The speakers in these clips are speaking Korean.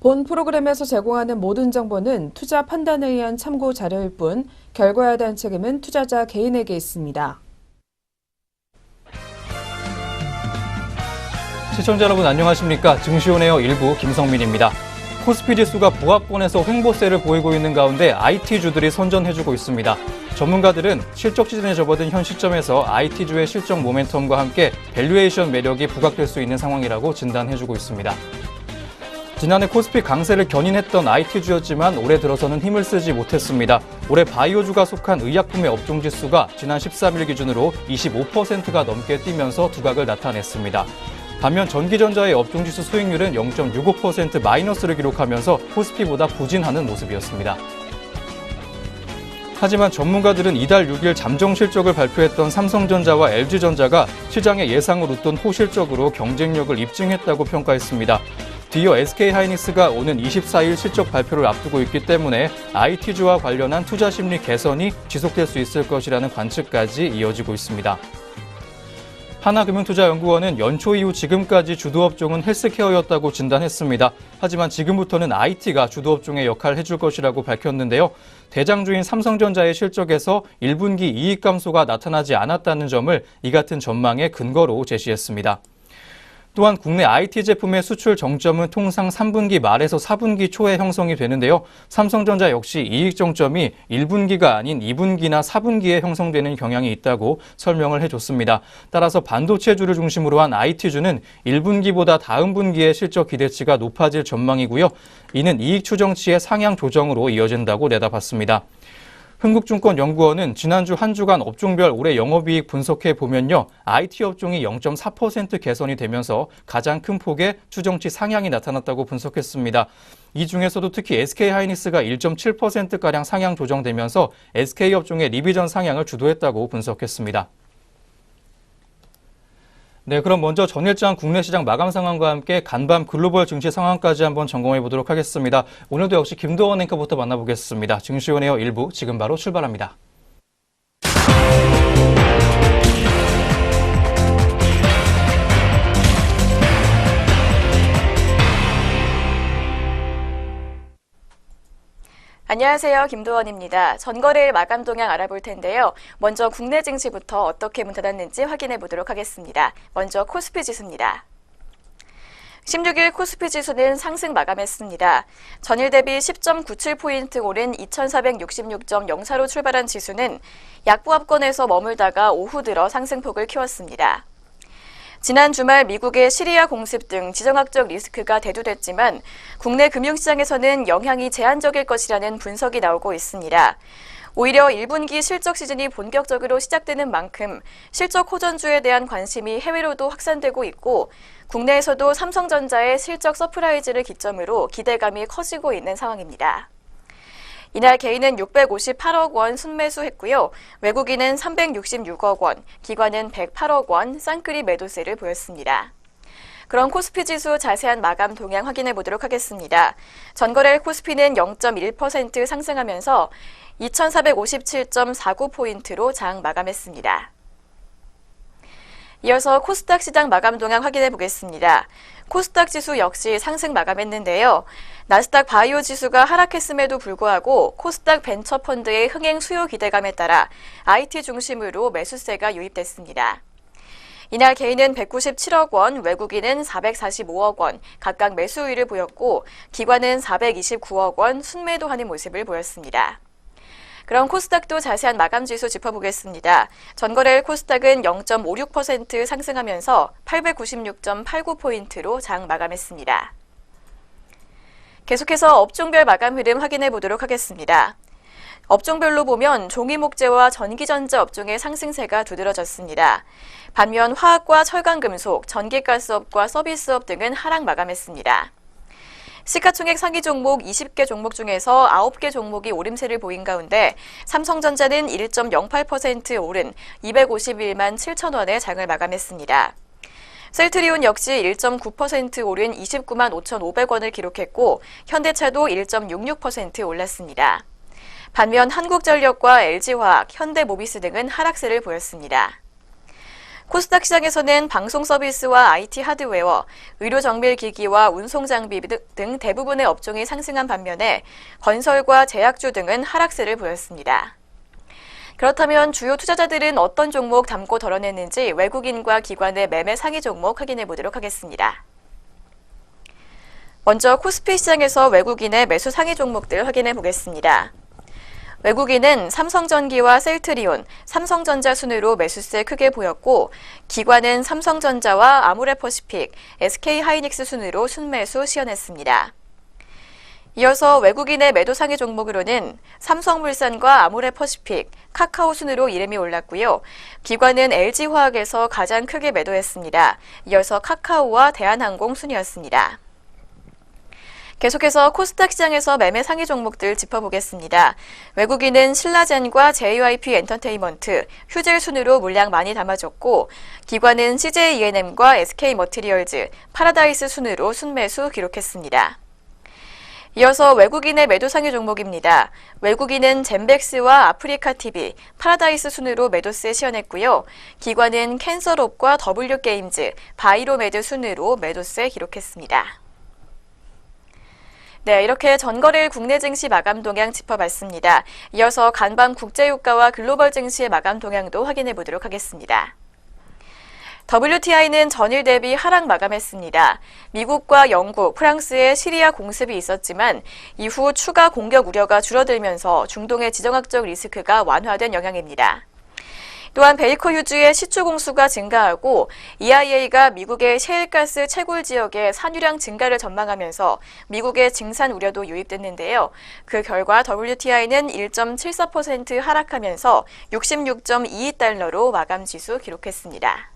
본 프로그램에서 제공하는 모든 정보는 투자 판단에 의한 참고 자료일 뿐 결과에 대한 책임은 투자자 개인에게 있습니다. 시청자 여러분 안녕하십니까? 증시온에어 1부 김성민입니다. 코스피 지수가 보합권에서 횡보세를 보이고 있는 가운데 IT주들이 선전해주고 있습니다. 전문가들은 실적 시즌에 접어든 현 시점에서 IT주의 실적 모멘텀과 함께 밸류에이션 매력이 부각될 수 있는 상황이라고 진단해주고 있습니다. 지난해 코스피 강세를 견인했던 IT주였지만 올해 들어서는 힘을 쓰지 못했습니다. 올해 바이오주가 속한 의약품의 업종지수가 지난 13일 기준으로 25%가 넘게 뛰면서 두각을 나타냈습니다. 반면 전기전자의 업종지수 수익률은 0.65% 마이너스를 기록하면서 코스피보다 부진하는 모습이었습니다. 하지만 전문가들은 이달 6일 잠정 실적을 발표했던 삼성전자와 LG전자가 시장의 예상을 웃돈 호실적으로 경쟁력을 입증했다고 평가했습니다. 뒤이어 SK하이닉스가 오는 24일 실적 발표를 앞두고 있기 때문에 IT주와 관련한 투자 심리 개선이 지속될 수 있을 것이라는 관측까지 이어지고 있습니다. 하나금융투자연구원은 연초 이후 지금까지 주도업종은 헬스케어였다고 진단했습니다. 하지만 지금부터는 IT가 주도업종의 역할을 해줄 것이라고 밝혔는데요. 대장주인 삼성전자의 실적에서 1분기 이익 감소가 나타나지 않았다는 점을 이 같은 전망의 근거로 제시했습니다. 또한 국내 IT 제품의 수출 정점은 통상 3분기 말에서 4분기 초에 형성이 되는데요. 삼성전자 역시 이익 정점이 1분기가 아닌 2분기나 4분기에 형성되는 경향이 있다고 설명을 해줬습니다. 따라서 반도체주를 중심으로 한 IT주는 1분기보다 다음 분기의 실적 기대치가 높아질 전망이고요. 이는 이익 추정치의 상향 조정으로 이어진다고 내다봤습니다. 흥국증권연구원은 지난주 한 주간 업종별 올해 영업이익 분석해 보면요. IT 업종이 0.4% 개선이 되면서 가장 큰 폭의 추정치 상향이 나타났다고 분석했습니다. 이 중에서도 특히 SK하이닉스가 1.7%가량 상향 조정되면서 SK 업종의 리비전 상향을 주도했다고 분석했습니다. 네, 그럼 먼저 전일장 국내 시장 마감 상황과 함께 간밤 글로벌 증시 상황까지 한번 점검해 보도록 하겠습니다. 오늘도 역시 김도원 앵커부터 만나보겠습니다. 증시온에어 1부 지금 바로 출발합니다. 안녕하세요. 김도원입니다. 전거래일 마감 동향 알아볼 텐데요. 먼저 국내 증시부터 어떻게 문 닫았는지 확인해 보도록 하겠습니다. 먼저 코스피 지수입니다. 16일 코스피 지수는 상승 마감했습니다. 전일 대비 10.97포인트 오른 2466.04로 출발한 지수는 약보합권에서 머물다가 오후 들어 상승폭을 키웠습니다. 지난 주말 미국의 시리아 공습 등 지정학적 리스크가 대두됐지만 국내 금융시장에서는 영향이 제한적일 것이라는 분석이 나오고 있습니다. 오히려 1분기 실적 시즌이 본격적으로 시작되는 만큼 실적 호전주에 대한 관심이 해외로도 확산되고 있고 국내에서도 삼성전자의 실적 서프라이즈를 기점으로 기대감이 커지고 있는 상황입니다. 이날 개인은 658억 원 순매수했고요. 외국인은 366억 원, 기관은 108억 원 쌍끌이 매도세를 보였습니다. 그럼 코스피 지수 자세한 마감 동향 확인해 보도록 하겠습니다. 전거래일 코스피는 0.1% 상승하면서 2457.49포인트로 장 마감했습니다. 이어서 코스닥 시장 마감 동향 확인해 보겠습니다. 코스닥 지수 역시 상승 마감했는데요. 나스닥 바이오 지수가 하락했음에도 불구하고 코스닥 벤처펀드의 흥행 수요 기대감에 따라 IT 중심으로 매수세가 유입됐습니다. 이날 개인은 197억 원, 외국인은 445억 원 각각 매수 우위를 보였고 기관은 429억 원 순매도하는 모습을 보였습니다. 그럼 코스닥도 자세한 마감 지수 짚어보겠습니다. 전거래일 코스닥은 0.56% 상승하면서 896.89포인트로 장 마감했습니다. 계속해서 업종별 마감 흐름 확인해 보도록 하겠습니다. 업종별로 보면 종이목재와 전기전자 업종의 상승세가 두드러졌습니다. 반면 화학과 철강금속, 전기가스업과 서비스업 등은 하락 마감했습니다. 시가총액 상위 종목 20개 종목 중에서 9개 종목이 오름세를 보인 가운데 삼성전자는 1.08% 오른 251만 7천 원의 장을 마감했습니다. 셀트리온 역시 1.9% 오른 29만 5,500원을 기록했고 현대차도 1.66% 올랐습니다. 반면 한국전력과 LG화학, 현대모비스 등은 하락세를 보였습니다. 코스닥 시장에서는 방송 서비스와 IT 하드웨어, 의료 정밀 기기와 운송 장비 등 대부분의 업종이 상승한 반면에 건설과 제약주 등은 하락세를 보였습니다. 그렇다면 주요 투자자들은 어떤 종목 담고 덜어냈는지 외국인과 기관의 매매 상위 종목 확인해 보도록 하겠습니다. 먼저 코스피 시장에서 외국인의 매수 상위 종목들 확인해 보겠습니다. 외국인은 삼성전기와 셀트리온, 삼성전자 순으로 매수세 크게 보였고 기관은 삼성전자와 아모레퍼시픽, SK하이닉스 순으로 순매수 시연했습니다. 이어서 외국인의 매도 상위 종목으로는 삼성물산과 아모레퍼시픽, 카카오 순으로 이름이 올랐고요. 기관은 LG화학에서 가장 크게 매도했습니다. 이어서 카카오와 대한항공 순이었습니다. 계속해서 코스닥 시장에서 매매 상위 종목들 짚어보겠습니다. 외국인은 신라젠과 JYP 엔터테인먼트, 휴젤 순으로 물량 많이 담아줬고 기관은 CJ ENM과 SK머티리얼즈, 파라다이스 순으로 순매수 기록했습니다. 이어서 외국인의 매도 상위 종목입니다. 외국인은 젠백스와 아프리카TV, 파라다이스 순으로 매도세 시연했고요. 기관은 캔서롭과 W게임즈, 바이로메드 순으로 매도세 기록했습니다. 네, 이렇게 전거래일 국내 증시 마감 동향 짚어봤습니다. 이어서 간밤 국제유가와 글로벌 증시의 마감 동향도 확인해 보도록 하겠습니다. WTI는 전일 대비 하락 마감했습니다. 미국과 영국, 프랑스의 시리아 공습이 있었지만 이후 추가 공격 우려가 줄어들면서 중동의 지정학적 리스크가 완화된 영향입니다. 또한 베이커 휴즈의 시추 공수가 증가하고 EIA가 미국의 셰일가스 채굴 지역의 산유량 증가를 전망하면서 미국의 증산 우려도 유입됐는데요. 그 결과 WTI는 1.74% 하락하면서 66.22달러로 마감 지수 기록했습니다.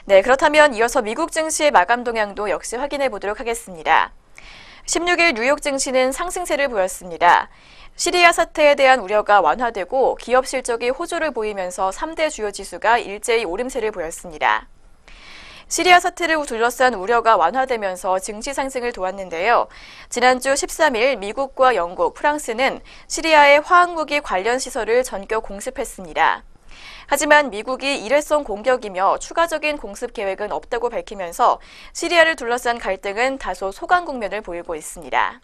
네, 그렇다면 이어서 미국 증시의 마감 동향도 역시 확인해 보도록 하겠습니다. 16일 뉴욕 증시는 상승세를 보였습니다. 시리아 사태에 대한 우려가 완화되고 기업 실적이 호조를 보이면서 3대 주요 지수가 일제히 오름세를 보였습니다. 시리아 사태를 둘러싼 우려가 완화되면서 증시 상승을 도왔는데요. 지난주 13일 미국과 영국, 프랑스는 시리아의 화학무기 관련 시설을 전격 공습했습니다. 하지만 미국이 일회성 공격이며 추가적인 공습 계획은 없다고 밝히면서 시리아를 둘러싼 갈등은 다소 소강 국면을 보이고 있습니다.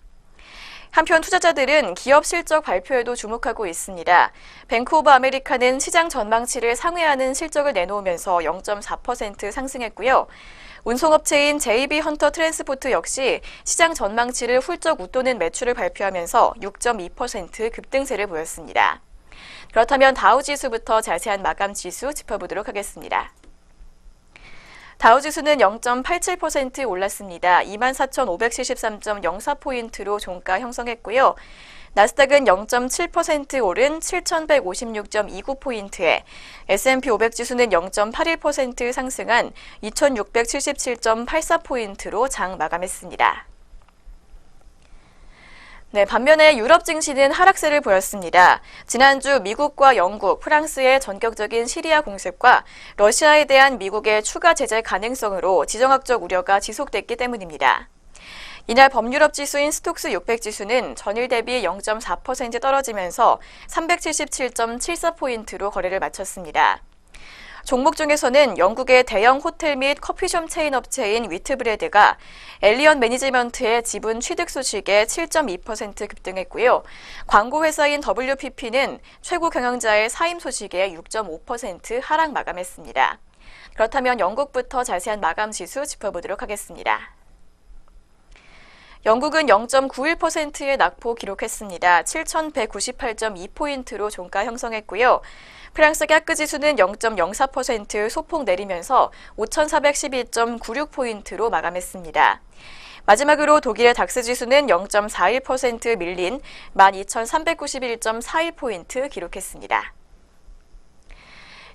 한편 투자자들은 기업 실적 발표에도 주목하고 있습니다. 뱅크 오브 아메리카는 시장 전망치를 상회하는 실적을 내놓으면서 0.4% 상승했고요. 운송업체인 JB 헌터 트랜스포트 역시 시장 전망치를 훌쩍 웃도는 매출을 발표하면서 6.2% 급등세를 보였습니다. 그렇다면 다우지수부터 자세한 마감 지수 짚어보도록 하겠습니다. 다우지수는 0.87% 올랐습니다. 24,573.04포인트로 종가 형성했고요. 나스닥은 0.7% 오른 7,156.29포인트에 S&P 500 지수는 0.81% 상승한 2,677.84포인트로 장 마감했습니다. 네, 반면에 유럽 증시는 하락세를 보였습니다. 지난주 미국과 영국, 프랑스의 전격적인 시리아 공습과 러시아에 대한 미국의 추가 제재 가능성으로 지정학적 우려가 지속됐기 때문입니다. 이날 범유럽 지수인 스톡스 600 지수는 전일 대비 0.4% 떨어지면서 377.74포인트로 거래를 마쳤습니다. 종목 중에서는 영국의 대형 호텔 및 커피숍 체인 업체인 위트브레드가 엘리언 매니지먼트의 지분 취득 소식에 7.2% 급등했고요. 광고회사인 WPP는 최고 경영자의 사임 소식에 6.5% 하락 마감했습니다. 그렇다면 영국부터 자세한 마감 지수 짚어보도록 하겠습니다. 영국은 0.91%의 낙폭 기록했습니다. 7,198.2포인트로 종가 형성했고요. 프랑스 깍그 지수는 0.04% 소폭 내리면서 5,412.96포인트로 마감했습니다. 마지막으로 독일의 닥스 지수는 0.41% 밀린 12,391.41포인트 기록했습니다.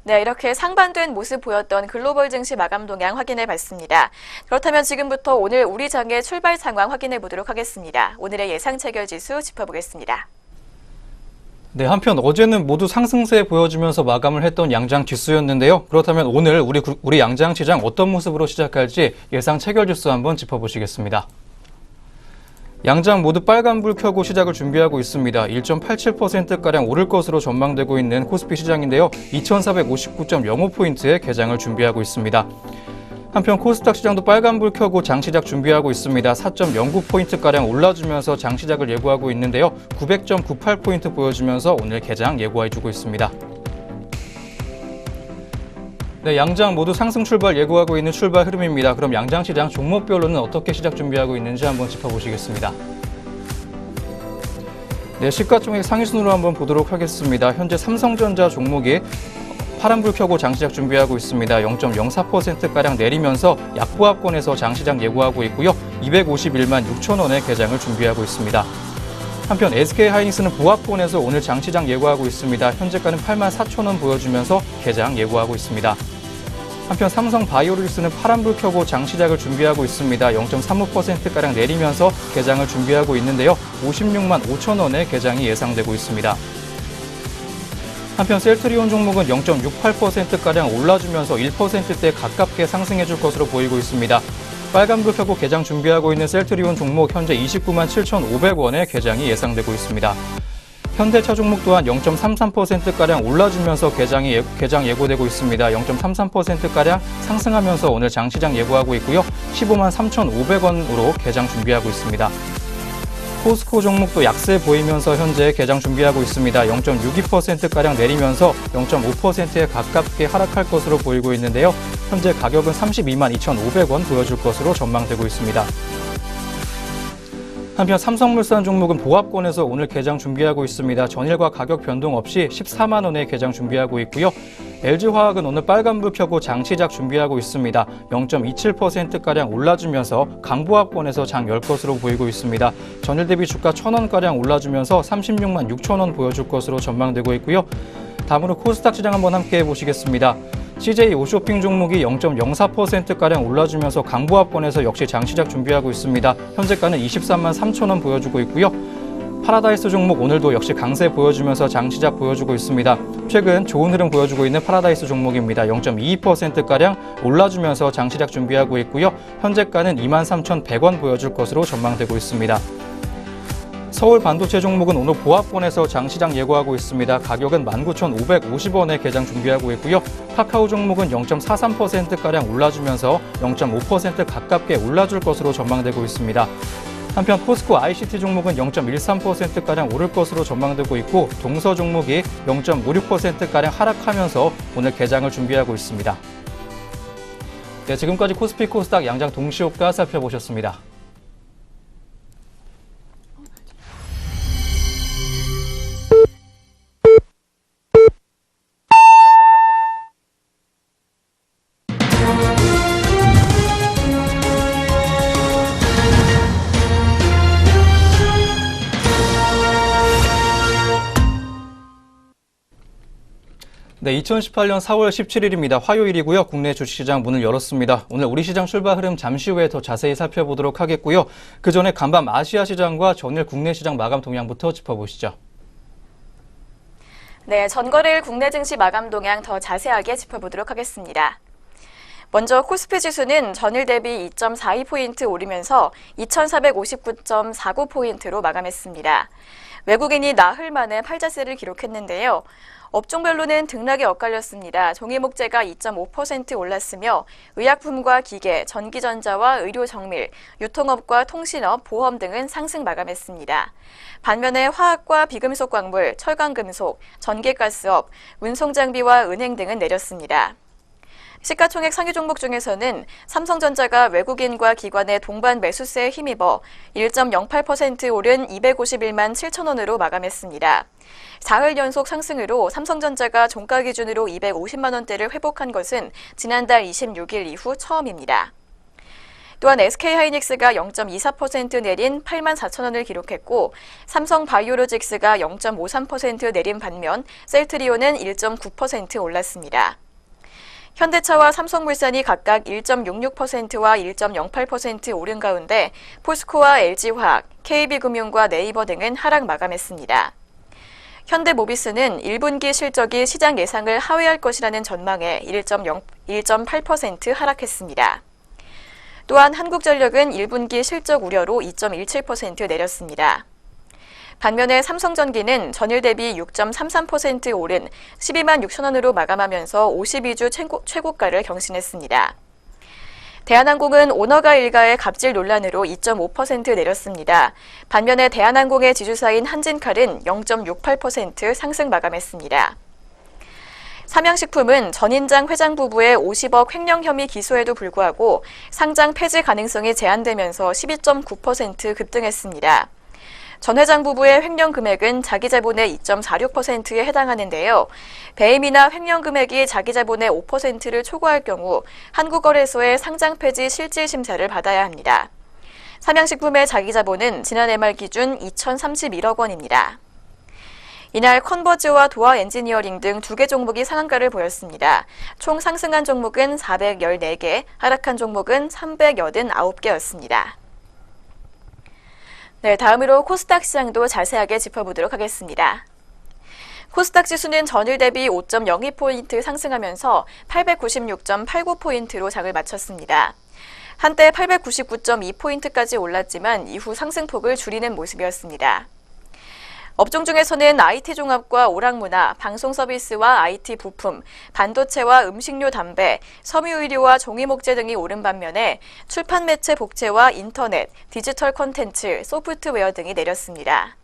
네, 이렇게 상반된 모습 보였던 글로벌 증시 마감 동향 확인해 봤습니다. 그렇다면 지금부터 오늘 우리 장의 출발 상황 확인해 보도록 하겠습니다. 오늘의 예상 체결 지수 짚어보겠습니다. 네, 한편 어제는 모두 상승세 보여주면서 마감을 했던 양장 지수였는데요. 그렇다면 오늘 우리 양장 시장 어떤 모습으로 시작할지 예상 체결 지수 한번 짚어보시겠습니다. 양장 모두 빨간불 켜고 시작을 준비하고 있습니다. 1.87%가량 오를 것으로 전망되고 있는 코스피 시장인데요. 2459.05포인트의 개장을 준비하고 있습니다. 한편 코스닥 시장도 빨간불 켜고 장시작 준비하고 있습니다. 4.09포인트가량 올라주면서 장시작을 예고하고 있는데요. 900.98포인트 보여주면서 오늘 개장 예고해주고 있습니다. 네, 양장 모두 상승 출발 예고하고 있는 출발 흐름입니다. 그럼 양장시장 종목별로는 어떻게 시작 준비하고 있는지 한번 짚어보시겠습니다. 네, 시가총액 상위 순으로 한번 보도록 하겠습니다. 현재 삼성전자 종목이 파란불 켜고 장시작 준비하고 있습니다. 0.04%가량 내리면서 약보합권에서 장시작 예고하고 있고요. 251만 6천 원의 개장을 준비하고 있습니다. 한편 SK하이닉스는 보합권에서 오늘 장시장 예고하고 있습니다. 현재가는 8만 4천 원 보여주면서 개장 예고하고 있습니다. 한편 삼성바이오로직스는 파란불 켜고 장시작을 준비하고 있습니다. 0.35%가량 내리면서 개장을 준비하고 있는데요. 56만 5천 원의 개장이 예상되고 있습니다. 한편 셀트리온 종목은 0.68%가량 올라주면서 1%대 가깝게 상승해줄 것으로 보이고 있습니다. 빨간불 켜고 개장 준비하고 있는 셀트리온 종목 현재 29만 7,500원의 개장이 예상되고 있습니다. 현대차 종목 또한 0.33%가량 올라주면서 개장 예고되고 있습니다. 0.33%가량 상승하면서 오늘 장시장 예고하고 있고요. 15만 3,500원으로 개장 준비하고 있습니다. 포스코 종목도 약세 보이면서 현재 개장 준비하고 있습니다. 0.62%가량 내리면서 0.5%에 가깝게 하락할 것으로 보이고 있는데요. 현재 가격은 32만 2,500원 보여줄 것으로 전망되고 있습니다. 한편 삼성물산 종목은 보합권에서 오늘 개장 준비하고 있습니다. 전일과 가격 변동 없이 14만 원에 개장 준비하고 있고요. LG화학은 오늘 빨간불 켜고 장시작 준비하고 있습니다. 0.27%가량 올라주면서 강보합권에서 장 열 것으로 보이고 있습니다. 전일 대비 주가 1,000원가량 올라주면서 36만 6천 원 보여줄 것으로 전망되고 있고요. 다음으로 코스닥 시장 한번 함께 해보시겠습니다. CJ 오쇼핑 종목이 0.04%가량 올라주면서 강보합권에서 역시 장시작 준비하고 있습니다. 현재가는 23만 3천 원 보여주고 있고요. 파라다이스 종목 오늘도 역시 강세 보여주면서 장시작 보여주고 있습니다. 최근 좋은 흐름 보여주고 있는 파라다이스 종목입니다. 0.22%가량 올라주면서 장시작 준비하고 있고요. 현재가는 23,100원 보여줄 것으로 전망되고 있습니다. 서울 반도체 종목은 오늘 보합권에서 장시장 예고하고 있습니다. 가격은 19,550원에 개장 준비하고 있고요. 카카오 종목은 0.43%가량 올라주면서 0.5% 가깝게 올라줄 것으로 전망되고 있습니다. 한편 포스코 ICT 종목은 0.13%가량 오를 것으로 전망되고 있고 동서 종목이 0.56%가량 하락하면서 오늘 개장을 준비하고 있습니다. 네, 지금까지 코스피 코스닥 양장 동시효과 살펴보셨습니다. 네, 2018년 4월 17일입니다. 화요일이고요. 국내 주식시장 문을 열었습니다. 오늘 우리 시장 출발 흐름 잠시 후에 더 자세히 살펴보도록 하겠고요. 그 전에 간밤 아시아 시장과 전일 국내 시장 마감 동향부터 짚어보시죠. 네, 전거래일 국내 증시 마감 동향 더 자세하게 짚어보도록 하겠습니다. 먼저 코스피 지수는 전일 대비 2.42포인트 오르면서 2,459.49포인트로 마감했습니다. 외국인이 나흘 만에 팔자세를 기록했는데요. 업종별로는 등락에 엇갈렸습니다. 종이목재가 2.5% 올랐으며 의약품과 기계, 전기전자와 의료정밀, 유통업과 통신업, 보험 등은 상승 마감했습니다. 반면에 화학과 비금속 광물, 철강금속, 전기가스업, 운송장비와 은행 등은 내렸습니다. 시가총액 상위 종목 중에서는 삼성전자가 외국인과 기관의 동반 매수세에 힘입어 1.08% 오른 251만 7천 원으로 마감했습니다. 4일 연속 상승으로 삼성전자가 종가 기준으로 250만 원대를 회복한 것은 지난달 26일 이후 처음입니다. 또한 SK하이닉스가 0.24% 내린 8만 4천 원을 기록했고 삼성바이오로직스가 0.53% 내린 반면 셀트리온은 1.9% 올랐습니다. 현대차와 삼성물산이 각각 1.66%와 1.08% 오른 가운데 포스코와 LG화학, KB금융과 네이버 등은 하락 마감했습니다. 현대모비스는 1분기 실적이 시장 예상을 하회할 것이라는 전망에 1.8% 하락했습니다. 또한 한국전력은 1분기 실적 우려로 2.17% 내렸습니다. 반면에 삼성전기는 전일 대비 6.33% 오른 12만 6천 원으로 마감하면서 52주 최고가를 경신했습니다. 대한항공은 오너가 일가의 갑질 논란으로 2.5% 내렸습니다. 반면에 대한항공의 지주사인 한진칼은 0.68% 상승 마감했습니다. 삼양식품은 전인장 회장 부부의 50억 횡령 혐의 기소에도 불구하고 상장 폐지 가능성이 제한되면서 12.9% 급등했습니다. 전 회장 부부의 횡령 금액은 자기 자본의 2.46%에 해당하는데요. 배임이나 횡령 금액이 자기 자본의 5%를 초과할 경우 한국거래소의 상장 폐지 실질 심사를 받아야 합니다. 삼양식품의 자기 자본은 지난해 말 기준 2,031억 원입니다. 이날 컨버즈와 도어 엔지니어링 등 2개 종목이 상한가를 보였습니다. 총 상승한 종목은 414개, 하락한 종목은 389개였습니다. 네, 다음으로 코스닥 시장도 자세하게 짚어보도록 하겠습니다. 코스닥 지수는 전일 대비 5.02포인트 상승하면서 896.89포인트로 장을 마쳤습니다. 한때 899.2포인트까지 올랐지만 이후 상승폭을 줄이는 모습이었습니다. 업종 중에서는 IT 종합과 오락문화, 방송서비스와 IT 부품, 반도체와 음식료 담배, 섬유의료와 종이목재 등이 오른 반면에 출판 매체 복제와 인터넷, 디지털 콘텐츠, 소프트웨어 등이 내렸습니다.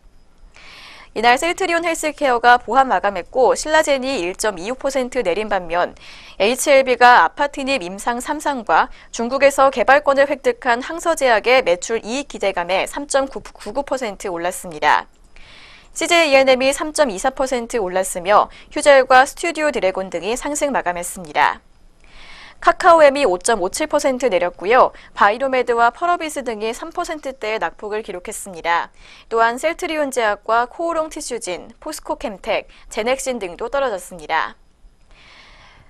이날 셀트리온 헬스케어가 보합 마감했고 신라젠이 1.26% 내린 반면 HLB가 아파트닙 임상 3상과 중국에서 개발권을 획득한 항서제약의 매출 이익 기대감에 3.99% 올랐습니다. CJ E&M이 3.24% 올랐으며 휴젤과 스튜디오 드래곤 등이 상승 마감했습니다. 카카오엠이 5.57% 내렸고요. 바이로메드와 펄어비스 등이 3%대의 낙폭을 기록했습니다. 또한 셀트리온제약과 코오롱 티슈진, 포스코캠텍, 제넥신 등도 떨어졌습니다.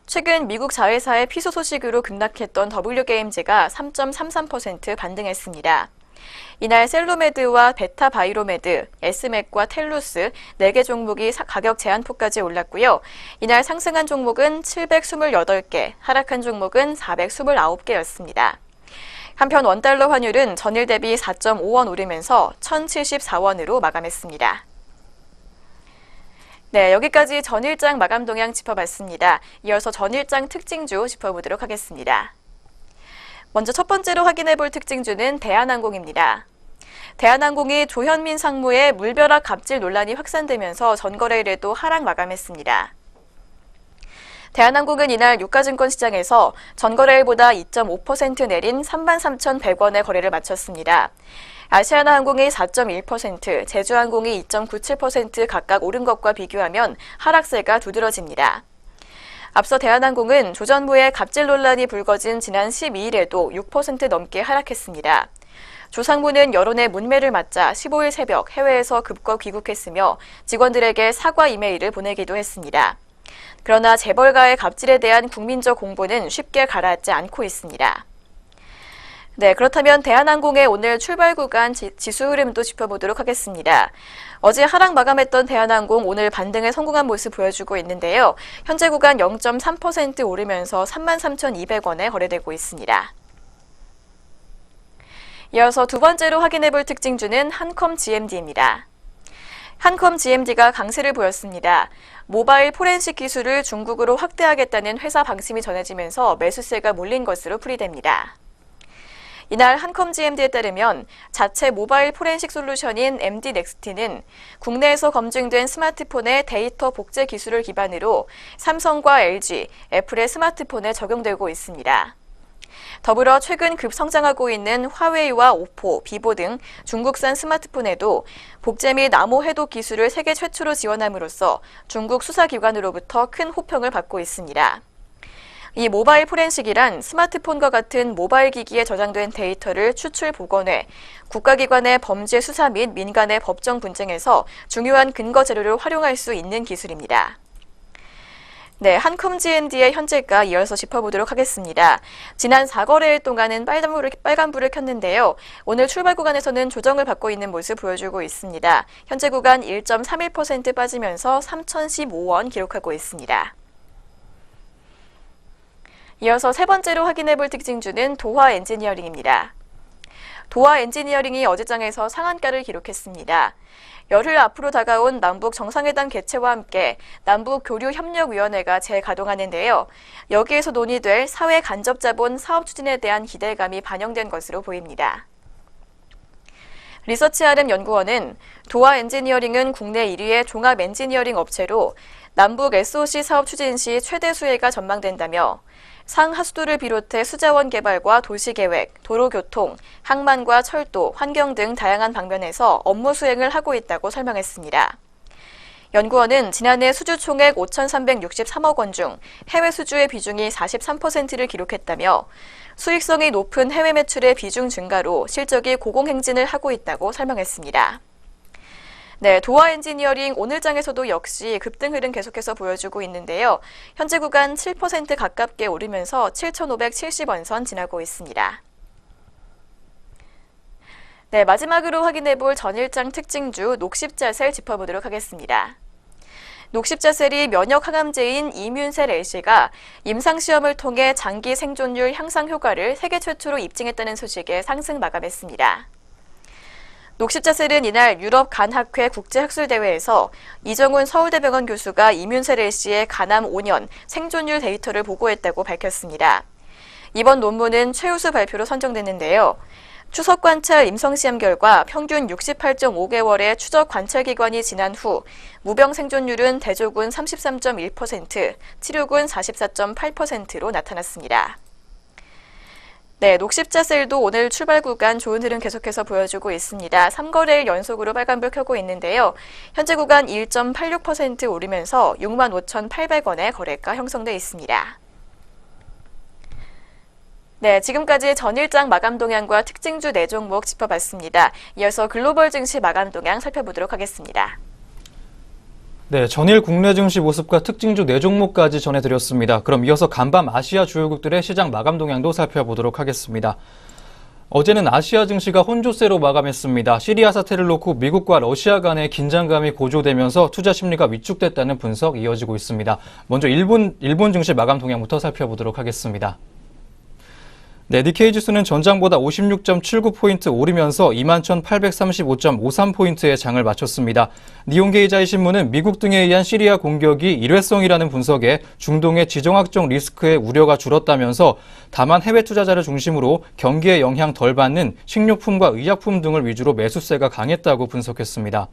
최근 미국 자회사의 피소 소식으로 급락했던 W게임즈가 3.33% 반등했습니다. 이날 셀로메드와 베타바이로메드, 에스맥과 텔루스 4개 종목이 가격 제한폭까지 올랐고요. 이날 상승한 종목은 728개, 하락한 종목은 429개였습니다. 한편 원달러 환율은 전일 대비 4.5원 오르면서 1,074원으로 마감했습니다. 네, 여기까지 전일장 마감 동향 짚어봤습니다. 이어서 전일장 특징주 짚어보도록 하겠습니다. 먼저 첫 번째로 확인해 볼 특징주는 대한항공입니다. 대한항공이 조현민 상무의 물벼락 갑질 논란이 확산되면서 전거래일에도 하락 마감했습니다. 대한항공은 이날 유가증권 시장에서 전거래일보다 2.5% 내린 33,100원의 거래를 마쳤습니다. 아시아나항공이 4.1%, 제주항공이 2.97% 각각 오른 것과 비교하면 하락세가 두드러집니다. 앞서 대한항공은 조전부의 갑질 논란이 불거진 지난 12일에도 6% 넘게 하락했습니다. 조상무는 여론의 문매를 맞자 15일 새벽 해외에서 급거 귀국했으며 직원들에게 사과 이메일을 보내기도 했습니다. 그러나 재벌가의 갑질에 대한 국민적 공분은 쉽게 가라앉지 않고 있습니다. 네, 그렇다면 대한항공의 오늘 출발 구간 지수 흐름도 짚어보도록 하겠습니다. 어제 하락 마감했던 대한항공 오늘 반등에 성공한 모습 보여주고 있는데요. 현재 구간 0.3% 오르면서 33,200원에 거래되고 있습니다. 이어서 두 번째로 확인해 볼 특징주는 한컴 GMD입니다. 한컴 GMD가 강세를 보였습니다. 모바일 포렌식 기술을 중국으로 확대하겠다는 회사 방침이 전해지면서 매수세가 몰린 것으로 풀이됩니다. 이날 한컴 GMD에 따르면 자체 모바일 포렌식 솔루션인 MD넥스트는 국내에서 검증된 스마트폰의 데이터 복제 기술을 기반으로 삼성과 LG, 애플의 스마트폰에 적용되고 있습니다. 더불어 최근 급성장하고 있는 화웨이와 오포, 비보 등 중국산 스마트폰에도 복제 및 암호 해독 기술을 세계 최초로 지원함으로써 중국 수사기관으로부터 큰 호평을 받고 있습니다. 이 모바일 포렌식이란 스마트폰과 같은 모바일 기기에 저장된 데이터를 추출 복원해 국가기관의 범죄 수사 및 민간의 법정 분쟁에서 중요한 근거 자료를 활용할 수 있는 기술입니다. 네, 한컴 GMD의 현재가 이어서 짚어보도록 하겠습니다. 지난 4거래일 동안은 빨간불을 켰는데요. 오늘 출발 구간에서는 조정을 받고 있는 모습 보여주고 있습니다. 현재 구간 1.31% 빠지면서 3,015원 기록하고 있습니다. 이어서 세 번째로 확인해 볼 특징주는 도화 엔지니어링입니다. 도화 엔지니어링이 어제장에서 상한가를 기록했습니다. 열흘 앞으로 다가온 남북 정상회담 개최와 함께 남북교류협력위원회가 재가동하는데요. 여기에서 논의될 사회 간접 자본 사업 추진에 대한 기대감이 반영된 것으로 보입니다. 리서치RM연구원은 도화 엔지니어링은 국내 1위의 종합 엔지니어링 업체로 남북 SOC 사업 추진 시 최대 수혜가 전망된다며 상하수도를 비롯해 수자원 개발과 도시계획, 도로교통, 항만과 철도, 환경 등 다양한 방면에서 업무 수행을 하고 있다고 설명했습니다. 연구원은 지난해 수주 총액 5,363억 원 중 해외 수주의 비중이 43%를 기록했다며 수익성이 높은 해외 매출의 비중 증가로 실적이 고공행진을 하고 있다고 설명했습니다. 네, 도화 엔지니어링 오늘장에서도 역시 급등 흐름 계속해서 보여주고 있는데요. 현재 구간 7% 가깝게 오르면서 7,570원 선 지나고 있습니다. 네, 마지막으로 확인해 볼 전일장 특징주 녹십자셀 짚어보도록 하겠습니다. 녹십자셀이 면역 항암제인 이뮨셀 LC가 임상시험을 통해 장기 생존율 향상 효과를 세계 최초로 입증했다는 소식에 상승 마감했습니다. 녹십자셀은 이날 유럽 간학회 국제학술대회에서 이정훈 서울대병원 교수가 이뮨셀 LC의 간암 5년 생존율 데이터를 보고했다고 밝혔습니다. 이번 논문은 최우수 발표로 선정됐는데요. 추석 관찰 임성시험 결과 평균 68.5개월의 추적 관찰 기간이 지난 후 무병 생존율은 대조군 33.1%, 치료군 44.8%로 나타났습니다. 네, 녹십자셀도 오늘 출발 구간 좋은 흐름 계속해서 보여주고 있습니다. 3거래일 연속으로 빨간불 켜고 있는데요. 현재 구간 1.86% 오르면서 65,800원의 거래가 형성돼 있습니다. 네, 지금까지 전일장 마감 동향과 특징주 4종목 짚어봤습니다. 이어서 글로벌 증시 마감 동향 살펴보도록 하겠습니다. 네, 전일 국내 증시 모습과 특징주 4종목까지 전해드렸습니다. 그럼 이어서 간밤 아시아 주요국들의 시장 마감 동향도 살펴보도록 하겠습니다. 어제는 아시아 증시가 혼조세로 마감했습니다. 시리아 사태를 놓고 미국과 러시아 간의 긴장감이 고조되면서 투자 심리가 위축됐다는 분석 이어지고 있습니다. 먼저 일본 증시 마감 동향부터 살펴보도록 하겠습니다. 네, 니케이 지수는 전장보다 56.79포인트 오르면서 21,835.53포인트의 장을 마쳤습니다. 니혼게이자이 신문은 미국 등에 의한 시리아 공격이 일회성이라는 분석에 중동의 지정학적 리스크의 우려가 줄었다면서 다만 해외 투자자를 중심으로 경기에 영향 덜 받는 식료품과 의약품 등을 위주로 매수세가 강했다고 분석했습니다.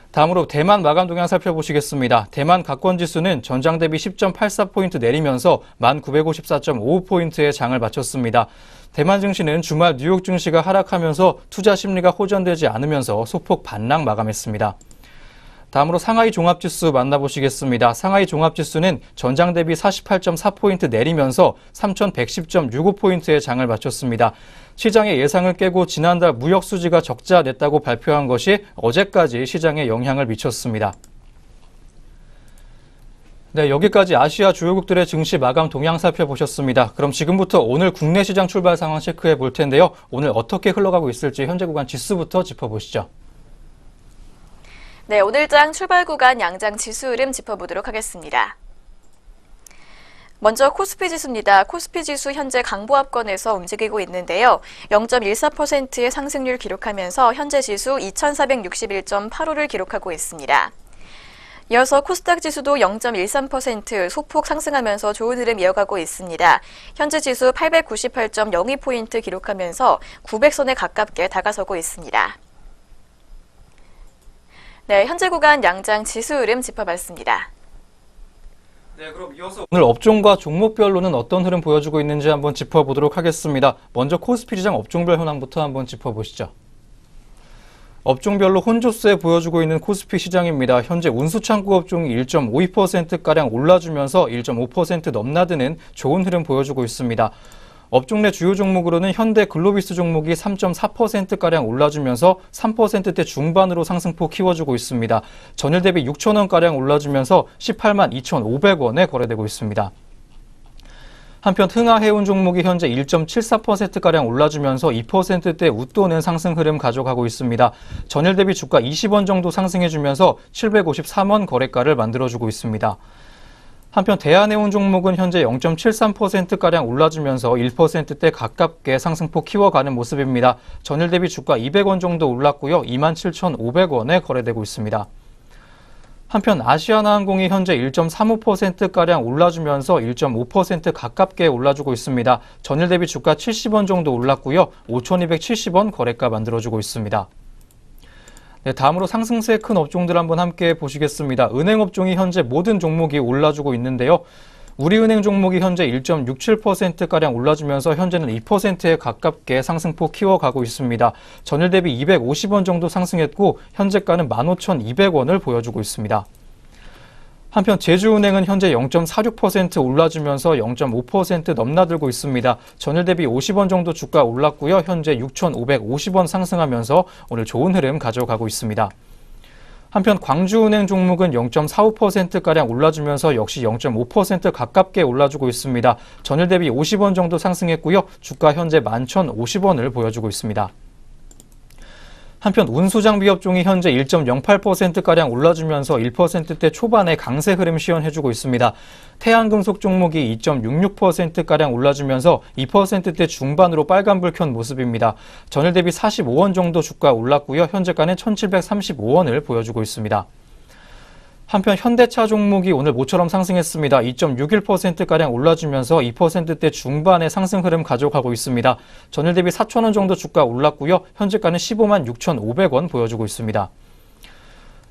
다음으로 대만 마감 동향 살펴보시겠습니다. 대만 각권지수는 전장 대비 10.84포인트 내리면서 1954.55포인트의 장을 마쳤습니다. 대만 증시는 주말 뉴욕 증시가 하락하면서 투자 심리가 호전되지 않으면서 소폭 반락 마감했습니다. 다음으로 상하이 종합지수 만나보시겠습니다. 상하이 종합지수는 전장 대비 48.4포인트 내리면서 3,110.65포인트의 장을 마쳤습니다. 시장의 예상을 깨고 지난달 무역 수지가 적자 냈다고 발표한 것이 어제까지 시장에 영향을 미쳤습니다. 네, 여기까지 아시아 주요국들의 증시 마감 동향 살펴보셨습니다. 그럼 지금부터 오늘 국내 시장 출발 상황 체크해 볼 텐데요. 오늘 어떻게 흘러가고 있을지 현재 구간 지수부터 짚어보시죠. 네, 오늘장 출발 구간 양장 지수 흐름 짚어보도록 하겠습니다. 먼저 코스피 지수입니다. 코스피 지수 현재 강보합권에서 움직이고 있는데요. 0.14%의 상승률 기록하면서 현재 지수 2,461.85를 기록하고 있습니다. 이어서 코스닥 지수도 0.13% 소폭 상승하면서 좋은 흐름 이어가고 있습니다. 현재 지수 898.02포인트 기록하면서 900선에 가깝게 다가서고 있습니다. 네, 현재 구간 양장 지수 흐름 짚어봤습니다. 네, 그럼 이어서 오늘 업종과 종목별로는 어떤 흐름 보여주고 있는지 한번 짚어보도록 하겠습니다. 먼저 코스피 시장 업종별 현황부터 한번 짚어보시죠. 업종별로 혼조세 보여주고 있는 코스피 시장입니다. 현재 운수창고 업종이 1.52%가량 올라주면서 1.5% 넘나드는 좋은 흐름 보여주고 있습니다. 업종 내 주요 종목으로는 현대 글로비스 종목이 3.4%가량 올라주면서 3%대 중반으로 상승폭 키워주고 있습니다. 전일 대비 6,000원가량 올라주면서 18만 2,500원에 거래되고 있습니다. 한편 흥하해운 종목이 현재 1.74%가량 올라주면서 2%대 웃도는 상승 흐름 가져가고 있습니다. 전일 대비 주가 20원 정도 상승해주면서 753원 거래가를 만들어주고 있습니다. 한편 대한해운 종목은 현재 0.73%가량 올라주면서 1%대 가깝게 상승폭 키워가는 모습입니다. 전일 대비 주가 200원 정도 올랐고요. 27,500원에 거래되고 있습니다. 한편 아시아나항공이 현재 1.35%가량 올라주면서 1.5% 가깝게 올라주고 있습니다. 전일 대비 주가 70원 정도 올랐고요. 5,270원 거래가 만들어주고 있습니다. 네, 다음으로 상승세의 큰 업종들 한번 함께 보시겠습니다. 은행 업종이 현재 모든 종목이 올라주고 있는데요. 우리은행 종목이 현재 1.67%가량 올라주면서 현재는 2%에 가깝게 상승폭 키워가고 있습니다. 전일 대비 250원 정도 상승했고 현재가는 15,200원을 보여주고 있습니다. 한편 제주은행은 현재 0.46% 올라주면서 0.5% 넘나들고 있습니다. 전일 대비 50원 정도 주가 올랐고요. 현재 6,550원 상승하면서 오늘 좋은 흐름 가져가고 있습니다. 한편 광주은행 종목은 0.45%가량 올라주면서 역시 0.5% 가깝게 올라주고 있습니다. 전일 대비 50원 정도 상승했고요. 주가 현재 11,050원을 보여주고 있습니다. 한편 운수장비 업종이 현재 1.08%가량 올라주면서 1%대 초반의 강세 흐름 시연해주고 있습니다. 태양금속 종목이 2.66%가량 올라주면서 2%대 중반으로 빨간불 켠 모습입니다. 전일 대비 45원 정도 주가 올랐고요. 현재가는 1,735원을 보여주고 있습니다. 한편 현대차 종목이 오늘 모처럼 상승했습니다. 2.61%가량 올라주면서 2%대 중반의 상승 흐름 가져가고 있습니다. 전일 대비 4,000원 정도 주가 올랐고요. 현재가는 15만 6,500원 보여주고 있습니다.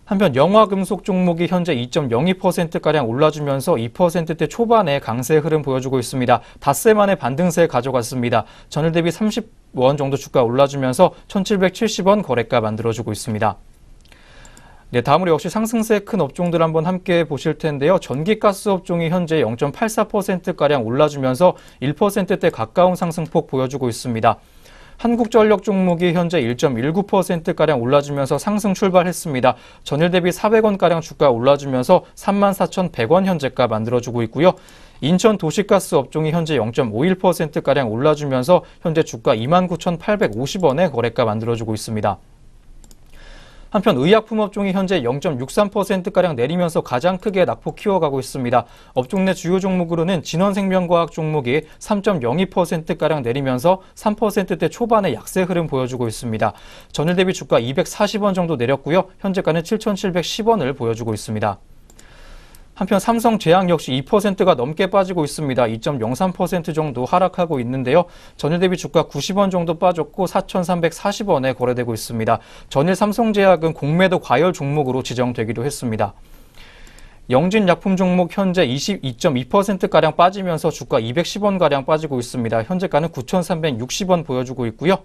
한편 영화금속 종목이 현재 2.02%가량 올라주면서 2%대 초반의 강세 흐름 보여주고 있습니다. 닷새 만에 반등세 가져갔습니다. 전일 대비 30원 정도 주가 올라주면서 1,770원 거래가 만들어주고 있습니다. 네, 다음으로 역시 상승세 큰 업종들 한번 함께 보실 텐데요. 전기가스 업종이 현재 0.84%가량 올라주면서 1%대 가까운 상승폭 보여주고 있습니다. 한국전력 종목이 현재 1.19%가량 올라주면서 상승 출발했습니다. 전일 대비 400원가량 주가 올라주면서 34,100원 현재가 만들어주고 있고요. 인천도시가스 업종이 현재 0.51%가량 올라주면서 현재 주가 29,850원에 거래가 만들어주고 있습니다. 한편 의약품 업종이 현재 0.63%가량 내리면서 가장 크게 낙폭 키워가고 있습니다. 업종 내 주요 종목으로는 진원생명과학 종목이 3.02%가량 내리면서 3%대 초반의 약세 흐름 보여주고 있습니다. 전일 대비 주가 240원 정도 내렸고요. 현재가는 7,710원을 보여주고 있습니다. 한편 삼성제약 역시 2%가 넘게 빠지고 있습니다. 2.03% 정도 하락하고 있는데요. 전일 대비 주가 90원 정도 빠졌고 4,340원에 거래되고 있습니다. 전일 삼성제약은 공매도 과열 종목으로 지정되기도 했습니다. 영진약품 종목 현재 22.2%가량 빠지면서 주가 210원가량 빠지고 있습니다. 현재가는 9,360원 보여주고 있고요.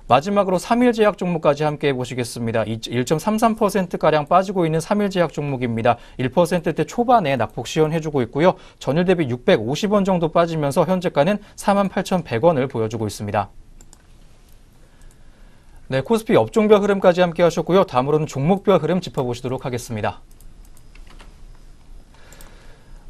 마지막으로 삼일제약 종목까지 함께 보시겠습니다. 1.33%가량 빠지고 있는 삼일제약 종목입니다. 1%대 초반에 낙폭 시연해주고 있고요. 전일 대비 650원 정도 빠지면서 현재가는 48,100원을 보여주고 있습니다. 네, 코스피 업종별 흐름까지 함께 하셨고요. 다음으로는 종목별 흐름 짚어보시도록 하겠습니다.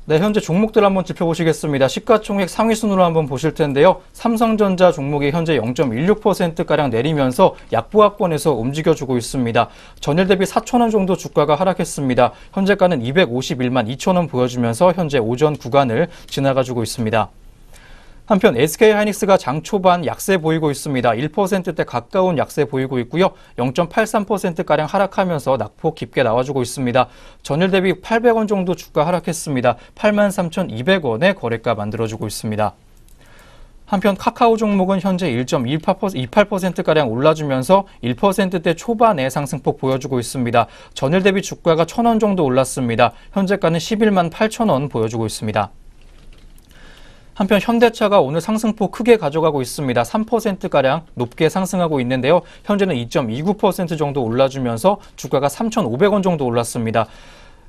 네, 현재 종목들 한번 짚어보시겠습니다. 시가총액 상위 순으로 한번 보실 텐데요. 삼성전자 종목이 현재 0.16%가량 내리면서 약보합권에서 움직여주고 있습니다. 전일 대비 4,000원 정도 주가가 하락했습니다. 현재가는 251만 2천원 보여주면서 현재 오전 구간을 지나가주고 있습니다. 한편 SK하이닉스가 장 초반 약세 보이고 있습니다. 1%대 가까운 약세 보이고 있고요. 0.83%가량 하락하면서 낙폭 깊게 나와주고 있습니다. 전일 대비 800원 정도 주가 하락했습니다. 83,200원에 거래가 만들어주고 있습니다. 한편 카카오 종목은 현재 1.28%가량 올라주면서 1%대 초반의 상승폭 보여주고 있습니다. 전일 대비 주가가 1,000원 정도 올랐습니다. 현재가는 11만 8천원 보여주고 있습니다. 한편 현대차가 오늘 상승폭 크게 가져가고 있습니다. 3%가량 높게 상승하고 있는데요. 현재는 2.29% 정도 올라주면서 주가가 3,500원 정도 올랐습니다.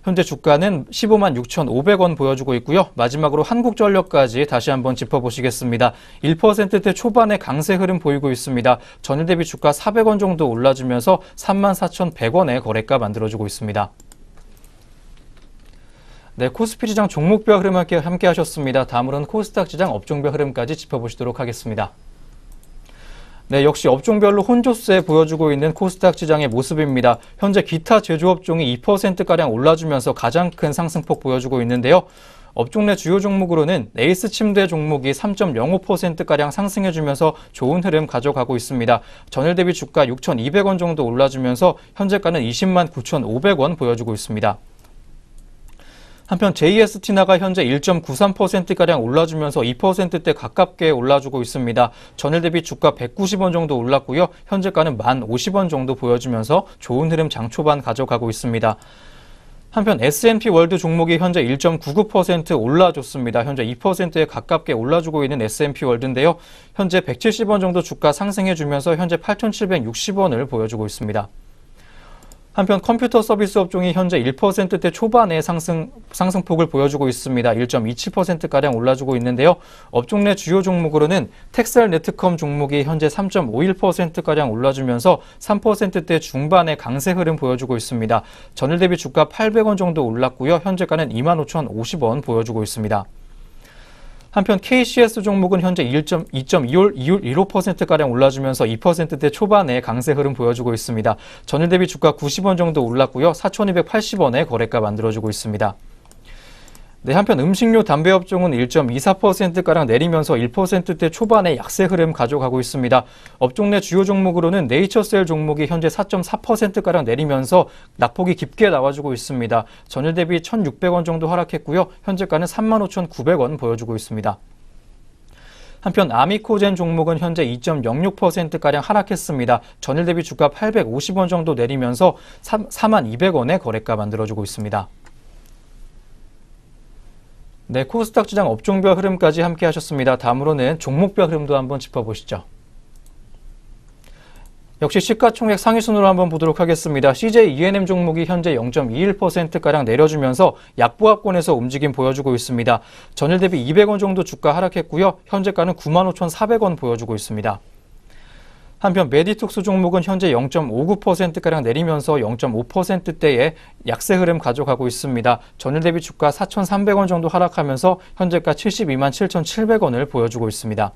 현재 주가는 15만 6,500원 보여주고 있고요. 마지막으로 한국전력까지 다시 한번 짚어보시겠습니다. 1%대 초반의 강세 흐름 보이고 있습니다. 전일 대비 주가 400원 정도 올라주면서 34,100원의 거래가 만들어주고 있습니다. 네, 코스피 시장 종목별 흐름 함께 하셨습니다. 다음으로는 코스닥 시장 업종별 흐름까지 짚어보시도록 하겠습니다. 네, 역시 업종별로 혼조세 보여주고 있는 코스닥 시장의 모습입니다. 현재 기타 제조업종이 2%가량 올라주면서 가장 큰 상승폭 보여주고 있는데요. 업종 내 주요 종목으로는 에이스 침대 종목이 3.05%가량 상승해주면서 좋은 흐름 가져가고 있습니다. 전일 대비 주가 6,200원 정도 올라주면서 현재가는 20만 9,500원 보여주고 있습니다. 한편 JST나가 현재 1.93%가량 올라주면서 2%대 가깝게 올라주고 있습니다. 전일 대비 주가 190원 정도 올랐고요. 현재가는 1,050원 정도 보여주면서 좋은 흐름 장 초반 가져가고 있습니다. 한편 S&P 월드 종목이 현재 1.99% 올라줬습니다. 현재 2%에 가깝게 올라주고 있는 S&P 월드인데요. 현재 170원 정도 주가 상승해주면서 현재 8,760원을 보여주고 있습니다. 한편 컴퓨터 서비스 업종이 현재 1%대 초반의 상승폭을 보여주고 있습니다. 1.27%가량 올라주고 있는데요. 업종 내 주요 종목으로는 텍셀 네트컴 종목이 현재 3.51%가량 올라주면서 3%대 중반의 강세 흐름 보여주고 있습니다. 전일 대비 주가 800원 정도 올랐고요. 현재가는 25,050원 보여주고 있습니다. 한편 KCS 종목은 현재 2.25%가량 올라주면서 2%대 초반의 강세 흐름 보여주고 있습니다. 전일 대비 주가 90원 정도 올랐고요. 4,280원의 거래가 만들어주고 있습니다. 네, 한편 음식료 담배 업종은 1.24%가량 내리면서 1%대 초반의 약세 흐름 가져가고 있습니다. 업종 내 주요 종목으로는 네이처셀 종목이 현재 4.4%가량 내리면서 낙폭이 깊게 나와주고 있습니다. 전일 대비 1,600원 정도 하락했고요. 현재가는 35,900원 보여주고 있습니다. 한편 아미코젠 종목은 현재 2.06%가량 하락했습니다. 전일 대비 주가 850원 정도 내리면서 42,200원의 거래가 만들어주고 있습니다. 네, 코스닥 시장 업종별 흐름까지 함께 하셨습니다. 다음으로는 종목별 흐름도 한번 짚어보시죠. 역시 시가총액 상위 순으로 한번 보도록 하겠습니다. CJ ENM 종목이 현재 0.21%가량 내려주면서 약보합권에서 움직임 보여주고 있습니다. 전일 대비 200원 정도 주가 하락했고요. 현재가는 95,400원 보여주고 있습니다. 한편 메디톡스 종목은 현재 0.59%가량 내리면서 0.5%대의 약세 흐름 가져가고 있습니다. 전일 대비 주가 4,300원 정도 하락하면서 현재가 72만 7,700원을 보여주고 있습니다.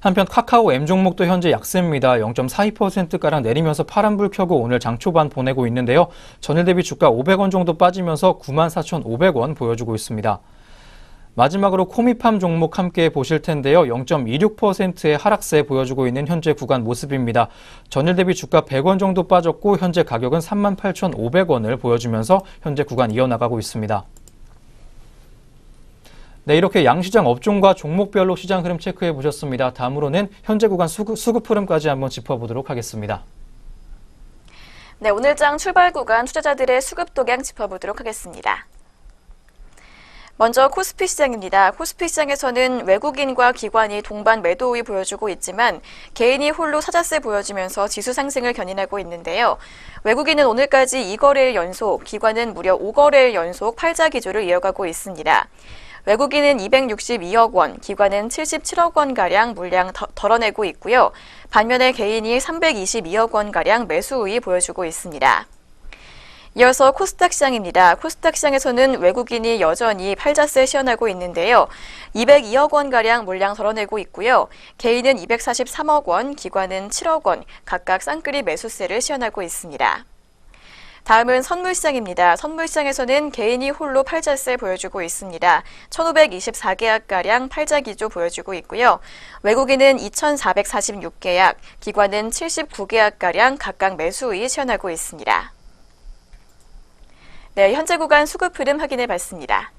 한편 카카오 M 종목도 현재 약세입니다. 0.42%가량 내리면서 파란불 켜고 오늘 장 초반 보내고 있는데요. 전일 대비 주가 500원 정도 빠지면서 94,500원 보여주고 있습니다. 마지막으로 코미팜 종목 함께 보실 텐데요. 0.26%의 하락세 보여주고 있는 현재 구간 모습입니다. 전일 대비 주가 100원 정도 빠졌고 현재 가격은 38,500원을 보여주면서 현재 구간 이어나가고 있습니다. 네, 이렇게 양시장 업종과 종목별로 시장 흐름 체크해 보셨습니다. 다음으로는 현재 구간 수급 흐름까지 한번 짚어보도록 하겠습니다. 네, 오늘 장 출발 구간 투자자들의 수급 동향 짚어보도록 하겠습니다. 먼저 코스피 시장입니다. 코스피 시장에서는 외국인과 기관이 동반 매도 우위 보여주고 있지만 개인이 홀로 사자세 보여주면서 지수 상승을 견인하고 있는데요. 외국인은 오늘까지 2거래일 연속, 기관은 무려 5거래일 연속 팔자 기조를 이어가고 있습니다. 외국인은 262억 원, 기관은 77억 원가량 물량 덜어내고 있고요. 반면에 개인이 322억 원가량 매수 우위 보여주고 있습니다. 이어서 코스닥 시장입니다. 코스닥 시장에서는 외국인이 여전히 팔자세 시연하고 있는데요. 202억 원가량 물량 덜어내고 있고요. 개인은 243억 원, 기관은 7억 원, 각각 쌍끌이 매수세를 시연하고 있습니다. 다음은 선물시장입니다. 선물시장에서는 개인이 홀로 팔자세 보여주고 있습니다. 1,524계약가량 팔자 기조 보여주고 있고요. 외국인은 2,446계약, 기관은 79계약가량 각각 매수 우위 시연하고 있습니다. 네, 현재 구간 수급 흐름 확인해 봤습니다.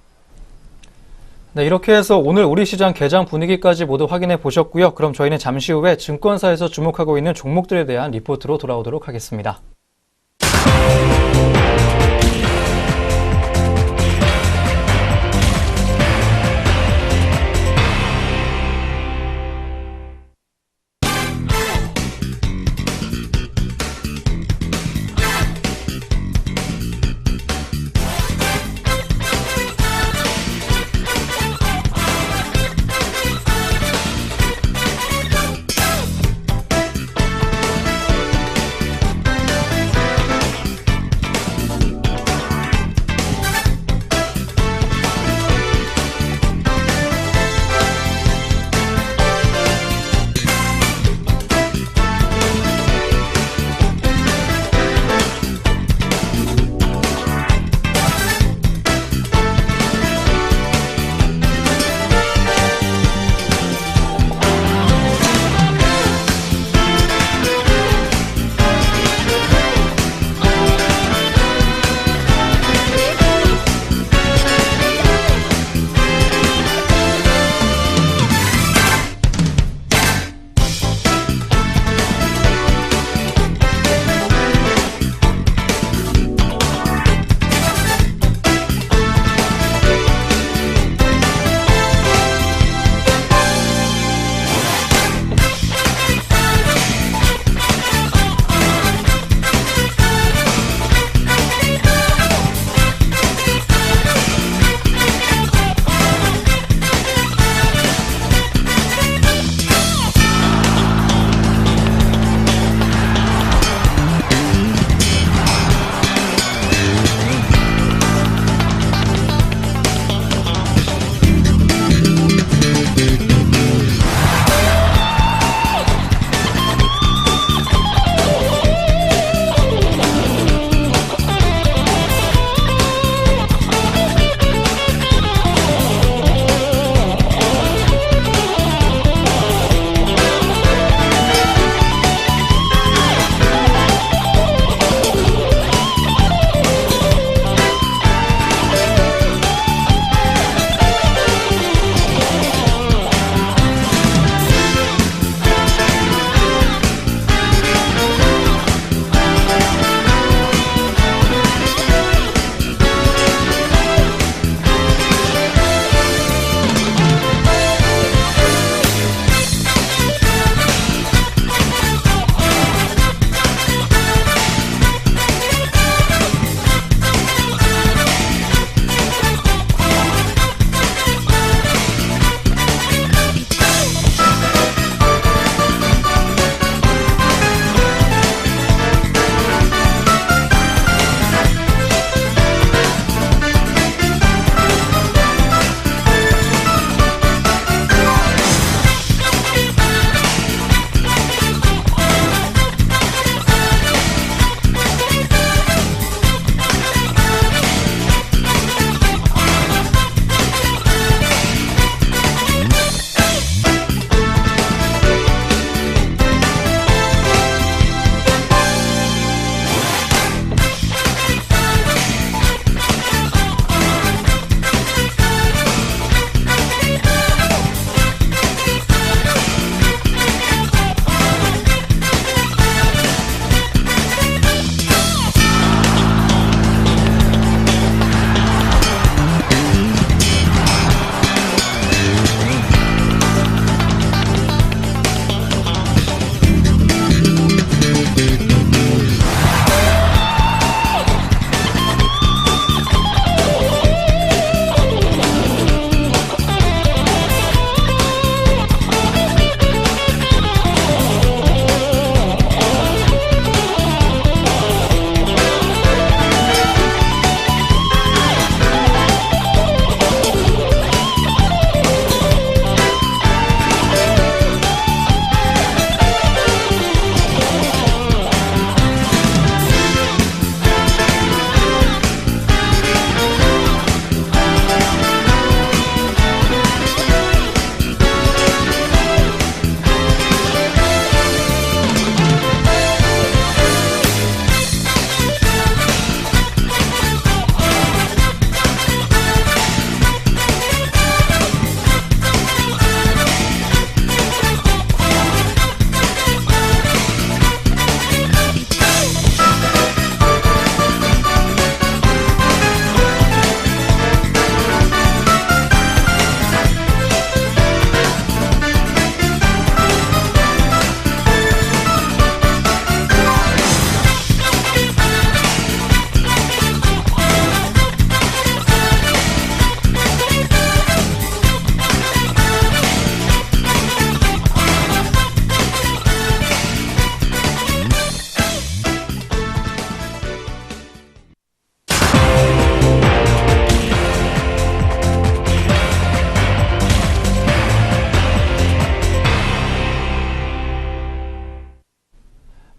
네, 이렇게 해서 오늘 우리 시장 개장 분위기까지 모두 확인해 보셨고요. 그럼 저희는 잠시 후에 증권사에서 주목하고 있는 종목들에 대한 리포트로 돌아오도록 하겠습니다.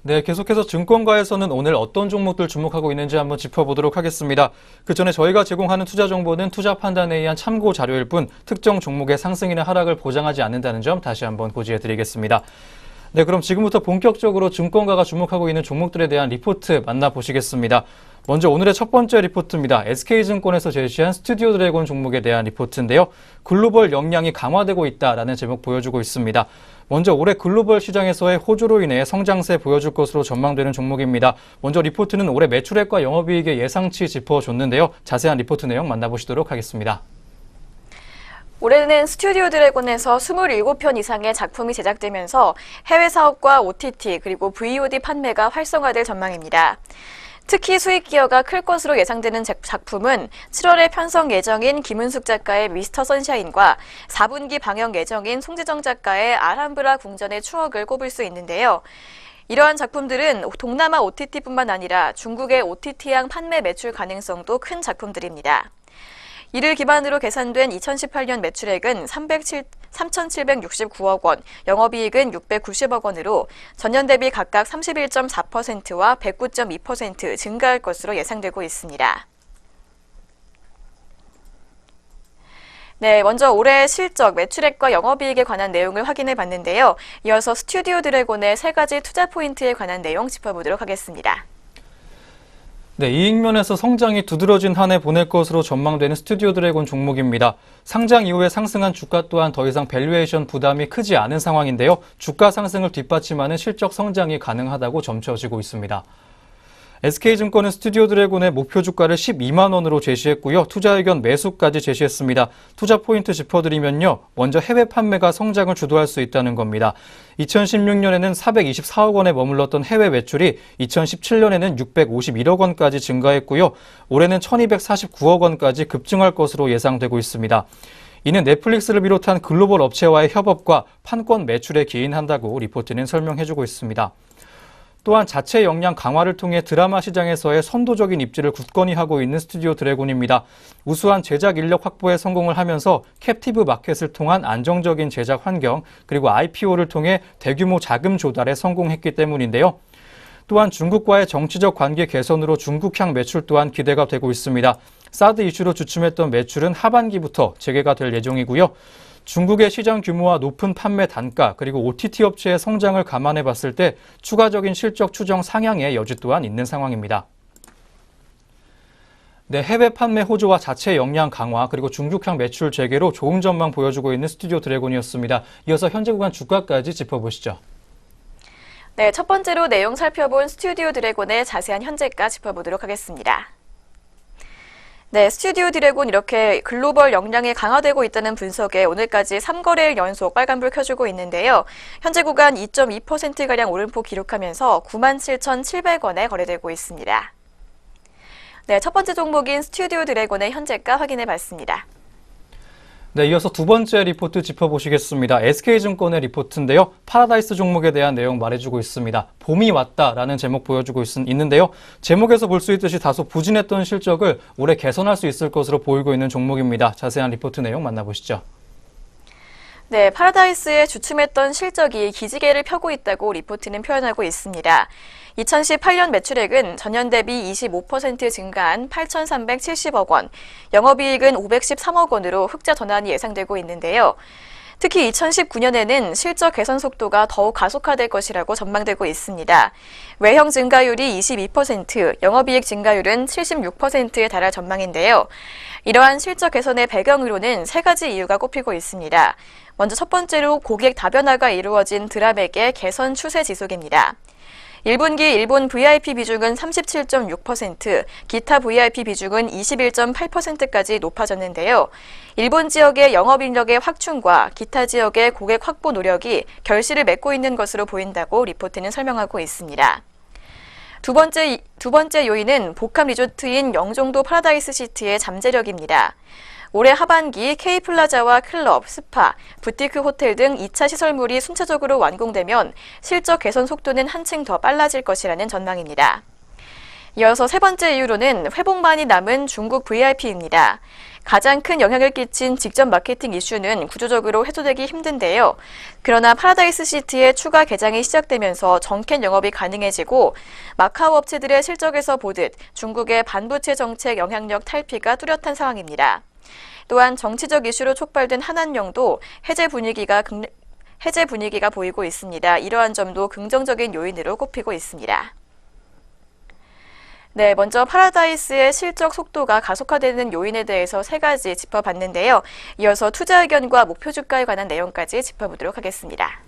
네, 계속해서 증권가에서는 오늘 어떤 종목들 주목하고 있는지 한번 짚어보도록 하겠습니다. 그 전에 저희가 제공하는 투자 정보는 투자 판단에 의한 참고 자료일 뿐 특정 종목의 상승이나 하락을 보장하지 않는다는 점 다시 한번 고지해드리겠습니다. 네, 그럼 지금부터 본격적으로 증권가가 주목하고 있는 종목들에 대한 리포트 만나보시겠습니다. 먼저 오늘의 첫 번째 리포트입니다. SK증권에서 제시한 스튜디오 드래곤 종목에 대한 리포트인데요. 글로벌 역량이 강화되고 있다라는 제목 보여주고 있습니다. 먼저 올해 글로벌 시장에서의 호조로 인해 성장세 보여줄 것으로 전망되는 종목입니다. 먼저 리포트는 올해 매출액과 영업이익의 예상치 짚어줬는데요. 자세한 리포트 내용 만나보시도록 하겠습니다. 올해는 스튜디오 드래곤에서 27편 이상의 작품이 제작되면서 해외 사업과 OTT 그리고 VOD 판매가 활성화될 전망입니다. 특히 수익 기여가 클 것으로 예상되는 작품은 7월에 편성 예정인 김은숙 작가의 미스터 선샤인과 4분기 방영 예정인 송재정 작가의 알함브라 궁전의 추억을 꼽을 수 있는데요. 이러한 작품들은 동남아 OTT뿐만 아니라 중국의 OTT향 판매 매출 가능성도 큰 작품들입니다. 이를 기반으로 계산된 2018년 매출액은 3,769억 원, 영업이익은 690억 원으로 전년 대비 각각 31.4%와 109.2% 증가할 것으로 예상되고 있습니다. 네, 먼저 올해 실적, 매출액과 영업이익에 관한 내용을 확인해 봤는데요. 이어서 스튜디오 드래곤의 3가지 투자 포인트에 관한 내용 짚어보도록 하겠습니다. 네, 이익면에서 성장이 두드러진 한 해 보낼 것으로 전망되는 스튜디오 드래곤 종목입니다. 상장 이후에 상승한 주가 또한 더 이상 밸류에이션 부담이 크지 않은 상황인데요. 주가 상승을 뒷받침하는 실적 성장이 가능하다고 점쳐지고 있습니다. SK증권은 스튜디오 드래곤의 목표 주가를 12만 원으로 제시했고요. 투자 의견 매수까지 제시했습니다. 투자 포인트 짚어드리면요. 먼저 해외 판매가 성장을 주도할 수 있다는 겁니다. 2016년에는 424억 원에 머물렀던 해외 매출이 2017년에는 651억 원까지 증가했고요. 올해는 1249억 원까지 급증할 것으로 예상되고 있습니다. 이는 넷플릭스를 비롯한 글로벌 업체와의 협업과 판권 매출에 기인한다고 리포트는 설명해주고 있습니다. 또한 자체 역량 강화를 통해 드라마 시장에서의 선도적인 입지를 굳건히 하고 있는 스튜디오 드래곤입니다. 우수한 제작 인력 확보에 성공을 하면서 캡티브 마켓을 통한 안정적인 제작 환경 그리고 IPO를 통해 대규모 자금 조달에 성공했기 때문인데요. 또한 중국과의 정치적 관계 개선으로 중국향 매출 또한 기대가 되고 있습니다. 사드 이슈로 주춤했던 매출은 하반기부터 재개가 될 예정이고요. 중국의 시장 규모와 높은 판매 단가 그리고 OTT 업체의 성장을 감안해 봤을 때 추가적인 실적 추정 상향의 여지 또한 있는 상황입니다. 네, 해외 판매 호조와 자체 역량 강화 그리고 중국향 매출 재개로 좋은 전망 보여주고 있는 스튜디오 드래곤이었습니다. 이어서 현재 구간 주가까지 짚어보시죠. 네, 첫 번째로 내용 살펴본 스튜디오 드래곤의 자세한 현재가 짚어보도록 하겠습니다. 네, 스튜디오 드래곤 이렇게 글로벌 역량이 강화되고 있다는 분석에 오늘까지 3거래일 연속 빨간불 켜주고 있는데요. 현재 구간 2.2%가량 오름폭 기록하면서 97,700원에 거래되고 있습니다. 네, 첫 번째 종목인 스튜디오 드래곤의 현재가 확인해 봤습니다. 네, 이어서 두 번째 리포트 짚어보시겠습니다. SK증권의 리포트인데요. 파라다이스 종목에 대한 내용 말해주고 있습니다. 봄이 왔다라는 제목 보여주고 있는데요. 제목에서 볼 수 있듯이 다소 부진했던 실적을 올해 개선할 수 있을 것으로 보이고 있는 종목입니다. 자세한 리포트 내용 만나보시죠. 네, 파라다이스의 주춤했던 실적이 기지개를 펴고 있다고 리포트는 표현하고 있습니다. 2018년 매출액은 전년 대비 25% 증가한 8,370억 원, 영업이익은 513억 원으로 흑자 전환이 예상되고 있는데요. 특히 2019년에는 실적 개선 속도가 더욱 가속화될 것이라고 전망되고 있습니다. 외형 증가율이 22%, 영업이익 증가율은 76%에 달할 전망인데요. 이러한 실적 개선의 배경으로는 3가지 이유가 꼽히고 있습니다. 먼저 첫 번째로 고객 다변화가 이루어진 드라맥의 개선 추세 지속입니다. 1분기 일본 VIP 비중은 37.6%, 기타 VIP 비중은 21.8%까지 높아졌는데요. 일본 지역의 영업인력의 확충과 기타 지역의 고객 확보 노력이 결실을 맺고 있는 것으로 보인다고 리포트는 설명하고 있습니다. 두 번째 요인은 복합 리조트인 영종도 파라다이스 시티의 잠재력입니다. 올해 하반기 K플라자와 클럽, 스파, 부티크 호텔 등 2차 시설물이 순차적으로 완공되면 실적 개선 속도는 한층 더 빨라질 것이라는 전망입니다. 이어서 세 번째 이유로는 회복만이 남은 중국 VIP입니다. 가장 큰 영향을 끼친 직접 마케팅 이슈는 구조적으로 해소되기 힘든데요. 그러나 파라다이스 시티의 추가 개장이 시작되면서 정캔 영업이 가능해지고 마카오 업체들의 실적에서 보듯 중국의 반부채 정책 영향력 탈피가 뚜렷한 상황입니다. 또한 정치적 이슈로 촉발된 한한령도 해제 분위기가 보이고 있습니다. 이러한 점도 긍정적인 요인으로 꼽히고 있습니다. 네, 먼저 파라다이스의 실적 속도가 가속화되는 요인에 대해서 세 가지 짚어봤는데요. 이어서 투자 의견과 목표 주가에 관한 내용까지 짚어보도록 하겠습니다.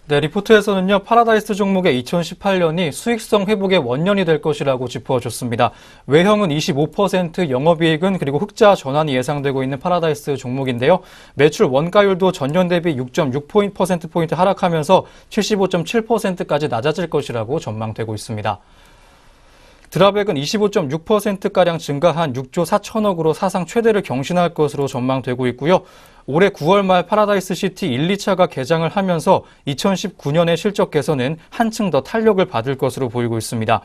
네, 리포트에서는요, 파라다이스 종목의 2018년이 수익성 회복의 원년이 될 것이라고 짚어줬습니다. 외형은 25%, 영업이익은 그리고 흑자 전환이 예상되고 있는 파라다이스 종목인데요. 매출 원가율도 전년 대비 6.6%포인트 하락하면서 75.7%까지 낮아질 것이라고 전망되고 있습니다. 드랍액은 25.6%가량 증가한 6조 4천억으로 사상 최대를 경신할 것으로 전망되고 있고요. 올해 9월 말 파라다이스 시티 1, 2차가 개장을 하면서 2019년의 실적 개선은 한층 더 탄력을 받을 것으로 보이고 있습니다.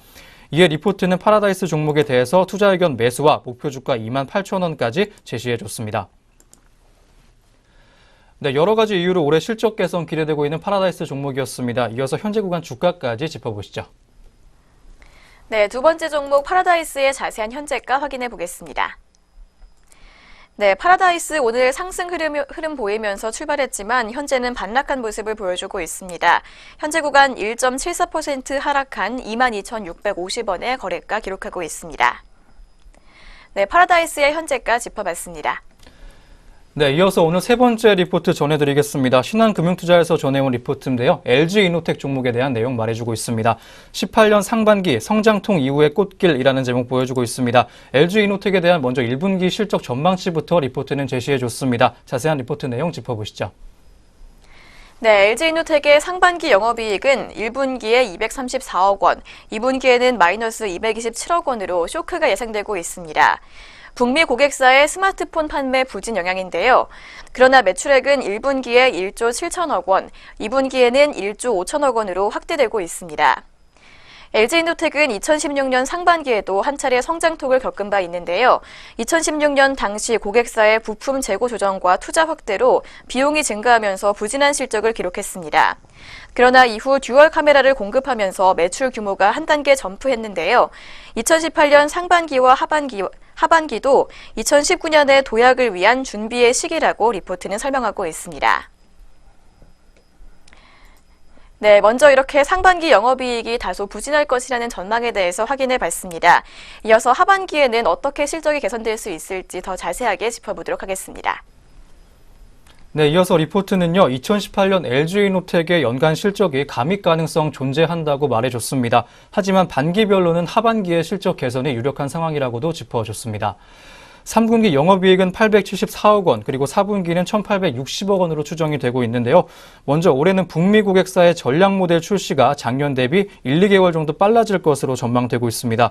이에 리포트는 파라다이스 종목에 대해서 투자 의견 매수와 목표 주가 28,000원까지 제시해줬습니다. 네, 여러 가지 이유로 올해 실적 개선 기대되고 있는 파라다이스 종목이었습니다. 이어서 현재 구간 주가까지 짚어보시죠. 네, 두 번째 종목 파라다이스의 자세한 현재가 확인해 보겠습니다. 네, 파라다이스 오늘 상승 흐름 보이면서 출발했지만 현재는 반락한 모습을 보여주고 있습니다. 현재 구간 1.74% 하락한 22,650원의 거래가 기록하고 있습니다. 네, 파라다이스의 현재가 짚어봤습니다. 네, 이어서 오늘 세 번째 리포트 전해드리겠습니다. 신한금융투자에서 전해온 리포트인데요. LG이노텍 종목에 대한 내용 말해주고 있습니다. 18년 상반기 성장통 이후의 꽃길이라는 제목 보여주고 있습니다. LG이노텍에 대한 먼저 1분기 실적 전망치부터 리포트는 제시해줬습니다. 자세한 리포트 내용 짚어보시죠. 네, LG이노텍의 상반기 영업이익은 1분기에 234억 원, 2분기에는 마이너스 227억 원으로 쇼크가 예상되고 있습니다. 북미 고객사의 스마트폰 판매 부진 영향인데요. 그러나 매출액은 1분기에 1조 7천억 원, 2분기에는 1조 5천억 원으로 확대되고 있습니다. LG이노텍은 2016년 상반기에도 한 차례 성장통을 겪은 바 있는데요. 2016년 당시 고객사의 부품 재고 조정과 투자 확대로 비용이 증가하면서 부진한 실적을 기록했습니다. 그러나 이후 듀얼 카메라를 공급하면서 매출 규모가 한 단계 점프했는데요. 2018년 상반기와 하반기도 2019년의 도약을 위한 준비의 시기라고 리포트는 설명하고 있습니다. 네, 먼저 이렇게 상반기 영업이익이 다소 부진할 것이라는 전망에 대해서 확인해 봤습니다. 이어서 하반기에는 어떻게 실적이 개선될 수 있을지 더 자세하게 짚어보도록 하겠습니다. 네, 이어서 리포트는요, 2018년 LG이노텍의 연간 실적이 감익 가능성 존재한다고 말해줬습니다. 하지만 반기별로는 하반기의 실적 개선이 유력한 상황이라고도 짚어줬습니다. 3분기 영업이익은 874억 원, 그리고 4분기는 1,860억 원으로 추정이 되고 있는데요. 먼저 올해는 북미 고객사의 전략 모델 출시가 작년 대비 1, 2개월 정도 빨라질 것으로 전망되고 있습니다.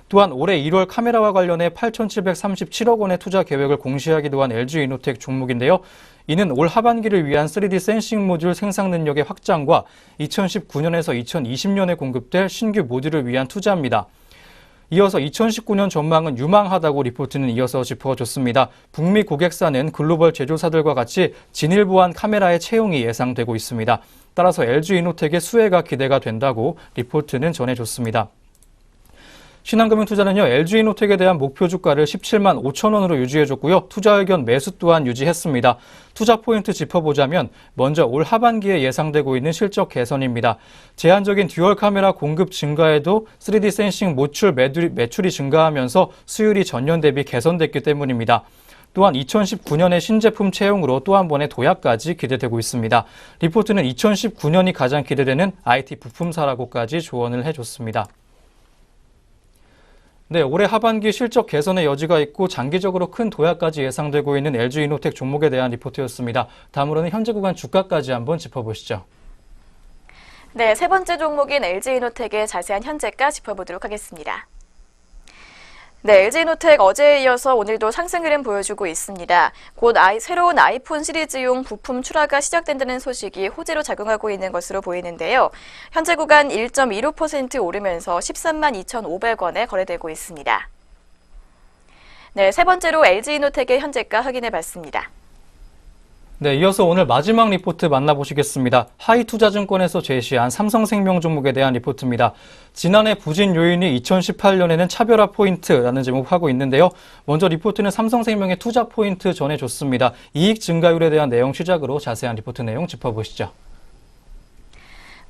또한 올해 1월 카메라와 관련해 8,737억 원의 투자 계획을 공시하기도 한 LG이노텍 종목인데요. 이는 올 하반기를 위한 3D 센싱 모듈 생산 능력의 확장과 2019년에서 2020년에 공급될 신규 모듈을 위한 투자입니다. 이어서 2019년 전망은 유망하다고 리포트는 이어서 짚어줬습니다. 북미 고객사는 글로벌 제조사들과 같이 진일 보안 카메라의 채용이 예상되고 있습니다. 따라서 LG이노텍의 수혜가 기대가 된다고 리포트는 전해줬습니다. 신한금융투자는요, LG이노텍에 대한 목표 주가를 17만 5천 원으로 유지해줬고요. 투자 의견 매수 또한 유지했습니다. 투자 포인트 짚어보자면 먼저 올 하반기에 예상되고 있는 실적 개선입니다. 제한적인 듀얼 카메라 공급 증가에도 3D 센싱 모듈 매출이 증가하면서 수율이 전년 대비 개선됐기 때문입니다. 또한 2019년의 신제품 채용으로 또 한 번의 도약까지 기대되고 있습니다. 리포트는 2019년이 가장 기대되는 IT 부품사라고까지 조언을 해줬습니다. 네, 올해 하반기 실적 개선의 여지가 있고 장기적으로 큰 도약까지 예상되고 있는 LG이노텍 종목에 대한 리포트였습니다. 다음으로는 현재 구간 주가까지 한번 짚어보시죠. 네, 세 번째 종목인 LG이노텍의 자세한 현재가 짚어보도록 하겠습니다. 네, LG이노텍 어제에 이어서 오늘도 상승 흐름 보여주고 있습니다. 곧 새로운 아이폰 시리즈용 부품 출하가 시작된다는 소식이 호재로 작용하고 있는 것으로 보이는데요. 현재 구간 1.25% 오르면서 13만 2,500원에 거래되고 있습니다. 네, 세 번째로 LG이노텍의 현재가 확인해 봤습니다. 네, 이어서 오늘 마지막 리포트 만나보시겠습니다. 하이투자증권에서 제시한 삼성생명 종목에 대한 리포트입니다. 지난해 부진 요인이 2018년에는 차별화 포인트라는 제목 하고 있는데요. 먼저 리포트는 삼성생명의 투자 포인트 전해줬습니다. 이익 증가율에 대한 내용 시작으로 자세한 리포트 내용 짚어보시죠.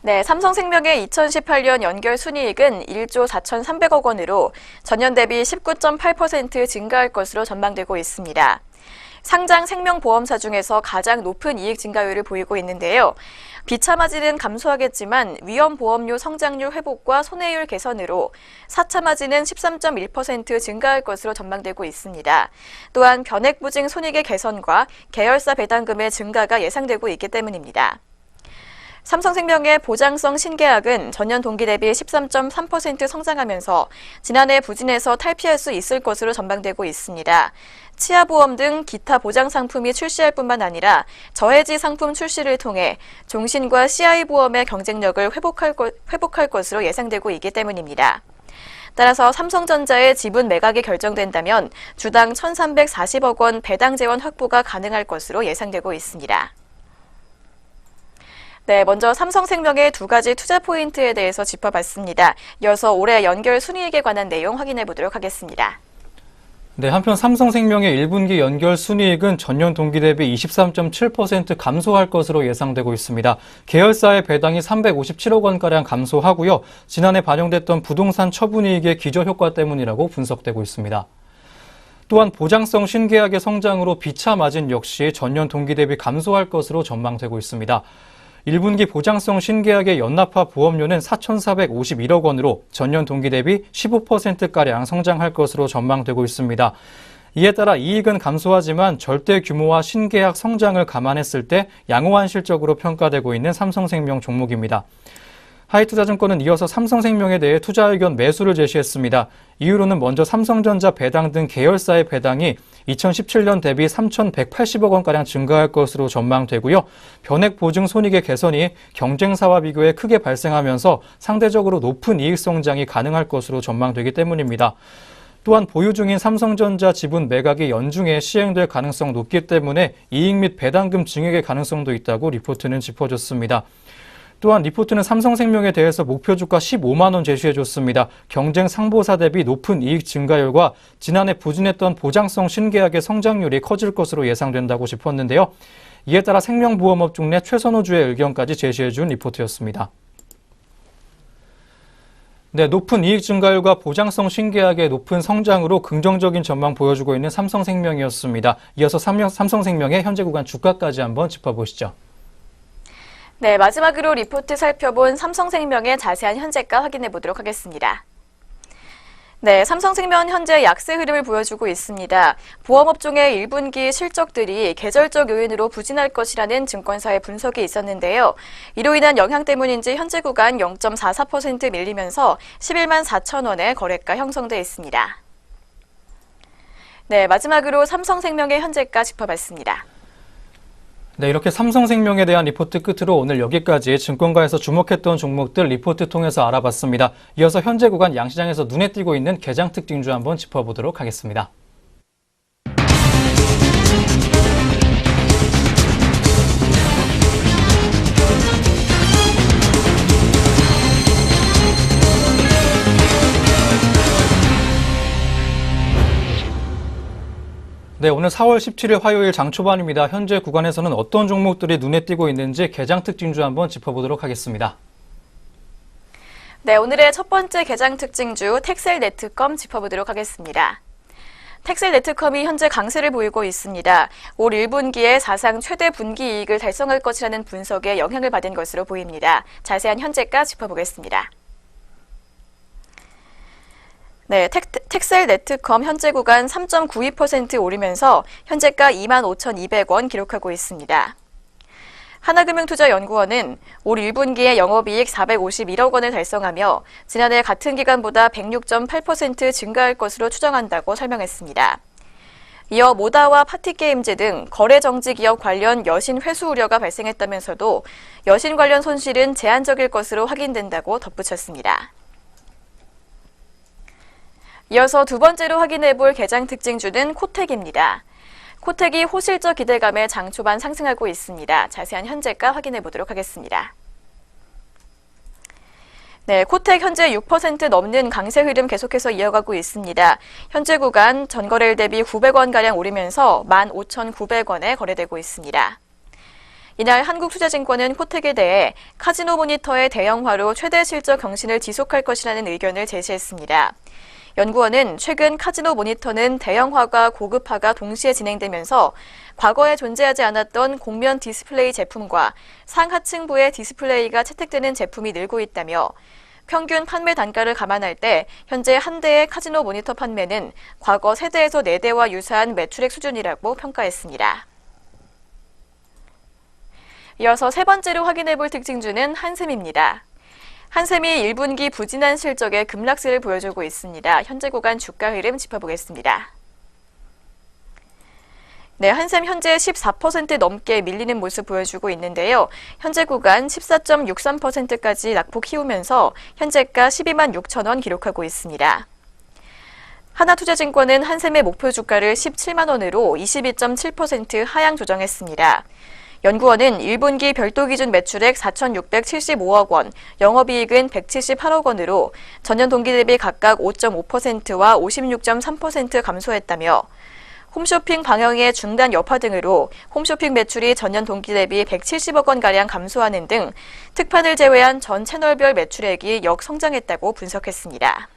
네, 삼성생명의 2018년 연결 순이익은 1조 4,300억 원으로 전년 대비 19.8% 증가할 것으로 전망되고 있습니다. 상장 생명보험사 중에서 가장 높은 이익 증가율을 보이고 있는데요. 비차 마진은 감소하겠지만 위험보험료 성장률 회복과 손해율 개선으로 4차 마진은 13.1% 증가할 것으로 전망되고 있습니다. 또한 변액부징 손익의 개선과 계열사 배당금의 증가가 예상되고 있기 때문입니다. 삼성생명의 보장성 신계약은 전년 동기 대비 13.3% 성장하면서 지난해 부진에서 탈피할 수 있을 것으로 전망되고 있습니다. 치아보험 등 기타 보장 상품이 출시할 뿐만 아니라 저해지 상품 출시를 통해 종신과 CI보험의 경쟁력을 회복할 것으로 예상되고 있기 때문입니다. 따라서 삼성전자의 지분 매각이 결정된다면 주당 1,340억 원 배당 재원 확보가 가능할 것으로 예상되고 있습니다. 네, 먼저 삼성생명의 두 가지 투자 포인트에 대해서 짚어봤습니다. 이어서 올해 연결 순이익에 관한 내용 확인해 보도록 하겠습니다. 네, 한편 삼성생명의 1분기 연결 순이익은 전년 동기 대비 23.7% 감소할 것으로 예상되고 있습니다. 계열사의 배당이 357억 원가량 감소하고요. 지난해 반영됐던 부동산 처분이익의 기저효과 때문이라고 분석되고 있습니다. 또한 보장성 신계약의 성장으로 비차 마진 역시 전년 동기 대비 감소할 것으로 전망되고 있습니다. 1분기 보장성 신계약의 연납화 보험료는 4,451억 원으로 전년 동기 대비 15%가량 성장할 것으로 전망되고 있습니다. 이에 따라 이익은 감소하지만 절대 규모와 신계약 성장을 감안했을 때 양호한 실적으로 평가되고 있는 삼성생명 종목입니다. 하이투자증권은 이어서 삼성생명에 대해 투자 의견 매수를 제시했습니다. 이유로는 먼저 삼성전자 배당 등 계열사의 배당이 2017년 대비 3,180억 원가량 증가할 것으로 전망되고요. 변액 보증 손익의 개선이 경쟁사와 비교해 크게 발생하면서 상대적으로 높은 이익 성장이 가능할 것으로 전망되기 때문입니다. 또한 보유 중인 삼성전자 지분 매각이 연중에 시행될 가능성 높기 때문에 이익 및 배당금 증액의 가능성도 있다고 리포트는 짚어줬습니다. 또한 리포트는 삼성생명에 대해서 목표 주가 15만 원 제시해줬습니다. 경쟁 상보사 대비 높은 이익 증가율과 지난해 부진했던 보장성 신계약의 성장률이 커질 것으로 예상된다고 짚었는데요. 이에 따라 생명보험업종 내 최선호주의 의견까지 제시해준 리포트였습니다. 네, 높은 이익 증가율과 보장성 신계약의 높은 성장으로 긍정적인 전망 보여주고 있는 삼성생명이었습니다. 이어서 삼성생명의 현재 구간 주가까지 한번 짚어보시죠. 네, 마지막으로 리포트 살펴본 삼성생명의 자세한 현재가 확인해 보도록 하겠습니다. 네, 삼성생명은 현재 약세 흐름을 보여주고 있습니다. 보험업종의 1분기 실적들이 계절적 요인으로 부진할 것이라는 증권사의 분석이 있었는데요. 이로 인한 영향 때문인지 현재 구간 0.44% 밀리면서 11만 4천 원의 거래가 형성돼 있습니다. 네, 마지막으로 삼성생명의 현재가 짚어봤습니다. 네, 이렇게 삼성생명에 대한 리포트 끝으로 오늘 여기까지 증권가에서 주목했던 종목들 리포트 통해서 알아봤습니다. 이어서 현재 구간 양시장에서 눈에 띄고 있는 개장 특징주 한번 짚어보도록 하겠습니다. 네, 오늘 4월 17일 화요일 장 초반입니다. 현재 구간에서는 어떤 종목들이 눈에 띄고 있는지 개장 특징주 한번 짚어보도록 하겠습니다. 네, 오늘의 첫 번째 개장 특징주 텍셀네트컴 짚어보도록 하겠습니다. 텍셀네트컴이 현재 강세를 보이고 있습니다. 올 1분기에 사상 최대 분기 이익을 달성할 것이라는 분석에 영향을 받은 것으로 보입니다. 자세한 현재가 짚어보겠습니다. 네, 텍셀네트컴 현재 구간 3.92% 오르면서 현재가 25,200원 기록하고 있습니다. 하나금융투자연구원은 올 1분기에 영업이익 451억 원을 달성하며 지난해 같은 기간보다 106.8% 증가할 것으로 추정한다고 설명했습니다. 이어 모다와 파티게임즈 등 거래 정지 기업 관련 여신 회수 우려가 발생했다면서도 여신 관련 손실은 제한적일 것으로 확인된다고 덧붙였습니다. 이어서 두 번째로 확인해볼 개장 특징주는 코텍입니다. 코텍이 호실적 기대감에 장 초반 상승하고 있습니다. 자세한 현재가 확인해 보도록 하겠습니다. 네, 코텍 현재 6% 넘는 강세 흐름 계속해서 이어가고 있습니다. 현재 구간 전거래일 대비 900원가량 오르면서 15,900원에 거래되고 있습니다. 이날 한국투자증권은 코텍에 대해 카지노 모니터의 대형화로 최대 실적 경신을 지속할 것이라는 의견을 제시했습니다. 연구원은 최근 카지노 모니터는 대형화가 고급화가 동시에 진행되면서 과거에 존재하지 않았던 곡면 디스플레이 제품과 상하층부의 디스플레이가 채택되는 제품이 늘고 있다며 평균 판매 단가를 감안할 때 현재 한 대의 카지노 모니터 판매는 과거 3대에서 4대와 유사한 매출액 수준이라고 평가했습니다. 이어서 세 번째로 확인해볼 특징주는 한샘입니다. 한샘이 1분기 부진한 실적에 급락세를 보여주고 있습니다. 현재 구간 주가 흐름 짚어보겠습니다. 네, 한샘 현재 14% 넘게 밀리는 모습 보여주고 있는데요. 현재 구간 14.63%까지 낙폭 키우면서 현재가 12만 6천 원 기록하고 있습니다. 하나투자증권은 한샘의 목표 주가를 17만 원으로 22.7% 하향 조정했습니다. 연구원은 1분기 별도 기준 매출액 4,675억 원, 영업이익은 178억 원으로 전년 동기 대비 각각 5.5%와 56.3% 감소했다며 홈쇼핑 방영의 중단 여파 등으로 홈쇼핑 매출이 전년 동기 대비 170억 원가량 감소하는 등 특판을 제외한 전 채널별 매출액이 역성장했다고 분석했습니다.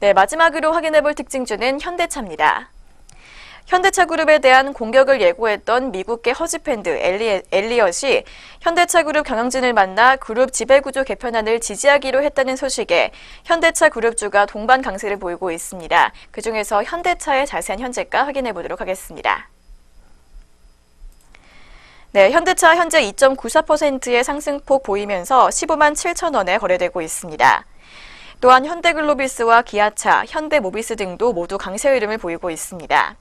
네, 마지막으로 확인해볼 특징주는 현대차입니다. 현대차 그룹에 대한 공격을 예고했던 미국계 허지팬드 엘리엇이 현대차 그룹 경영진을 만나 그룹 지배구조 개편안을 지지하기로 했다는 소식에 현대차 그룹주가 동반 강세를 보이고 있습니다. 그중에서 현대차의 자세한 현재가 확인해 보도록 하겠습니다. 네, 현대차 현재 2.94%의 상승폭 보이면서 15만 7천 원에 거래되고 있습니다. 또한 현대글로비스와 기아차, 현대모비스 등도 모두 강세 흐름을 보이고 있습니다.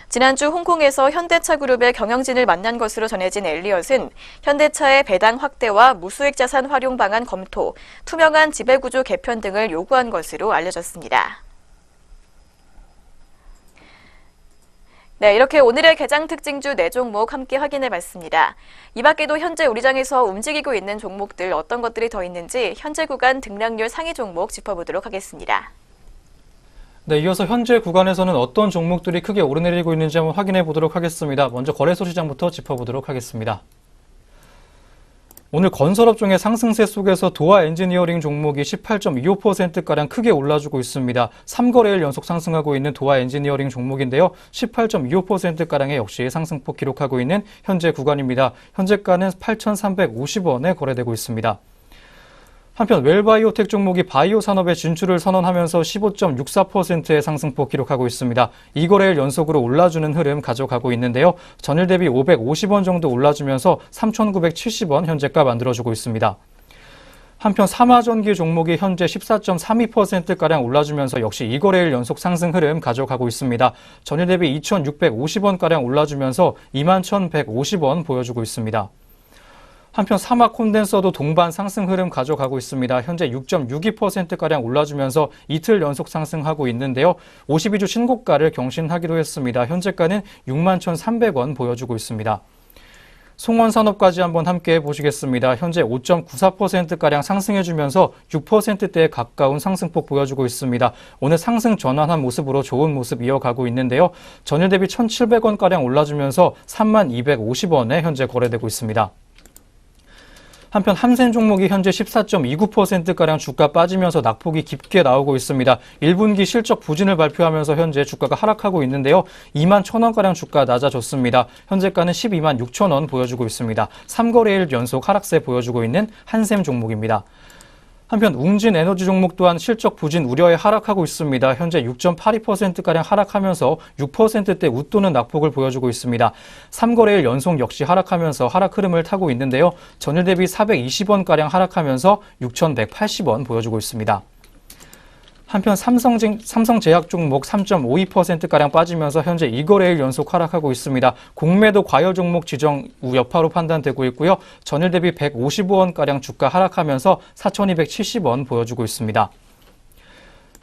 지난주 홍콩에서 현대차 그룹의 경영진을 만난 것으로 전해진 엘리엇은 현대차의 배당 확대와 무수익 자산 활용 방안 검토, 투명한 지배구조 개편 등을 요구한 것으로 알려졌습니다. 네, 이렇게 오늘의 개장 특징주 4종목 함께 확인해봤습니다. 이 밖에도 현재 우리 장에서 움직이고 있는 종목들 어떤 것들이 더 있는지 현재 구간 등락률 상위 종목 짚어보도록 하겠습니다. 네, 이어서 현재 구간에서는 어떤 종목들이 크게 오르내리고 있는지 한번 확인해 보도록 하겠습니다. 먼저 거래소 시장부터 짚어보도록 하겠습니다. 오늘 건설업종의 상승세 속에서 도화 엔지니어링 종목이 18.25%가량 크게 올라주고 있습니다. 3거래일 연속 상승하고 있는 도화 엔지니어링 종목인데요. 18.25%가량의 역시 상승폭 기록하고 있는 현재 구간입니다. 현재가는 8,350원에 거래되고 있습니다. 한편 웰바이오텍 종목이 바이오 산업에 진출을 선언하면서 15.64%의 상승폭 기록하고 있습니다. 2거래일 연속으로 올라주는 흐름 가져가고 있는데요. 전일 대비 550원 정도 올라주면서 3,970원 현재가 만들어주고 있습니다. 한편 삼화전기 종목이 현재 14.32%가량 올라주면서 역시 2거래일 연속 상승 흐름 가져가고 있습니다. 전일 대비 2,650원가량 올라주면서 21,150원 보여주고 있습니다. 한편 사마 콘덴서도 동반 상승 흐름 가져가고 있습니다. 현재 6.62%가량 올라주면서 이틀 연속 상승하고 있는데요. 52주 신고가를 경신하기로 했습니다. 현재가는 61,300원 보여주고 있습니다. 송원산업까지 한번 함께 보시겠습니다. 현재 5.94%가량 상승해주면서 6%대에 가까운 상승폭 보여주고 있습니다. 오늘 상승 전환한 모습으로 좋은 모습 이어가고 있는데요. 전일 대비 1,700원가량 올라주면서 3250원에 현재 거래되고 있습니다. 한편 함센 종목이 현재 14.29%가량 주가 빠지면서 낙폭이 깊게 나오고 있습니다. 1분기 실적 부진을 발표하면서 현재 주가가 하락하고 있는데요. 2만 1,000원가량 주가 낮아졌습니다. 현재가는 12만 6천원 보여주고 있습니다. 3거래일 연속 하락세 보여주고 있는 한샘 종목입니다. 한편 웅진에너지 종목 또한 실적 부진 우려에 하락하고 있습니다. 현재 6.82%가량 하락하면서 6%대 웃도는 낙폭을 보여주고 있습니다. 3거래일 연속 역시 하락하면서 하락 흐름을 타고 있는데요. 전일 대비 420원가량 하락하면서 6,180원 보여주고 있습니다. 한편 삼성제약 종목 3.52%가량 빠지면서 현재 2거래일 연속 하락하고 있습니다. 공매도 과열 종목 지정 여파로 판단되고 있고요. 전일 대비 155원가량 주가 하락하면서 4,270원 보여주고 있습니다.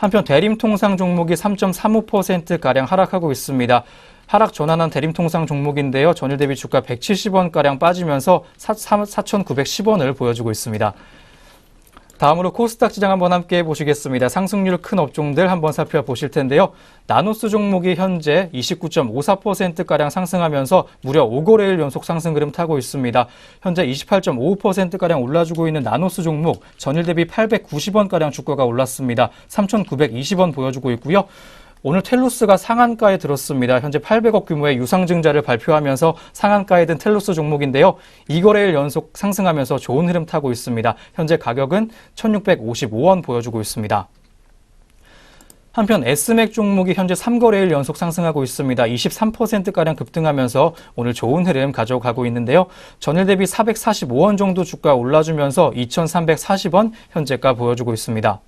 한편 대림통상 종목이 3.35%가량 하락하고 있습니다. 하락 전환한 대림통상 종목인데요. 전일 대비 주가 170원가량 빠지면서 4,910원을 보여주고 있습니다. 다음으로 코스닥 시장 한번 함께 보시겠습니다. 상승률 큰 업종들 한번 살펴보실 텐데요. 나노스 종목이 현재 29.54%가량 상승하면서 무려 5거래일 연속 상승 흐름 타고 있습니다. 현재 28.55%가량 올라주고 있는 나노스 종목, 전일 대비 890원가량 주가가 올랐습니다. 3,920원 보여주고 있고요. 오늘 텔루스가 상한가에 들었습니다. 현재 800억 규모의 유상증자를 발표하면서 상한가에 든 텔루스 종목인데요. 2거래일 연속 상승하면서 좋은 흐름 타고 있습니다. 현재 가격은 1,655원 보여주고 있습니다. 한편 S맥 종목이 현재 3거래일 연속 상승하고 있습니다. 23%가량 급등하면서 오늘 좋은 흐름 가져가고 있는데요. 전일 대비 445원 정도 주가 올라주면서 2,340원 현재가 보여주고 있습니다.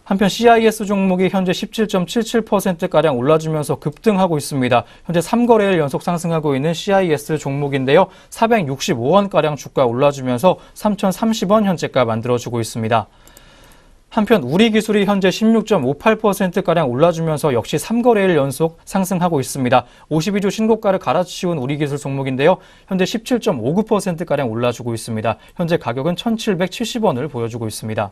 한편 CIS 종목이 현재 17.77%가량 올라주면서 급등하고 있습니다. 현재 3거래일 연속 상승하고 있는 CIS 종목인데요. 465원가량 주가 올라주면서 3,030원 현재가 만들어주고 있습니다. 한편 우리기술이 현재 16.58%가량 올라주면서 역시 3거래일 연속 상승하고 있습니다. 52주 신고가를 갈아치운 우리기술 종목인데요. 현재 17.59%가량 올라주고 있습니다. 현재 가격은 1,770원을 보여주고 있습니다.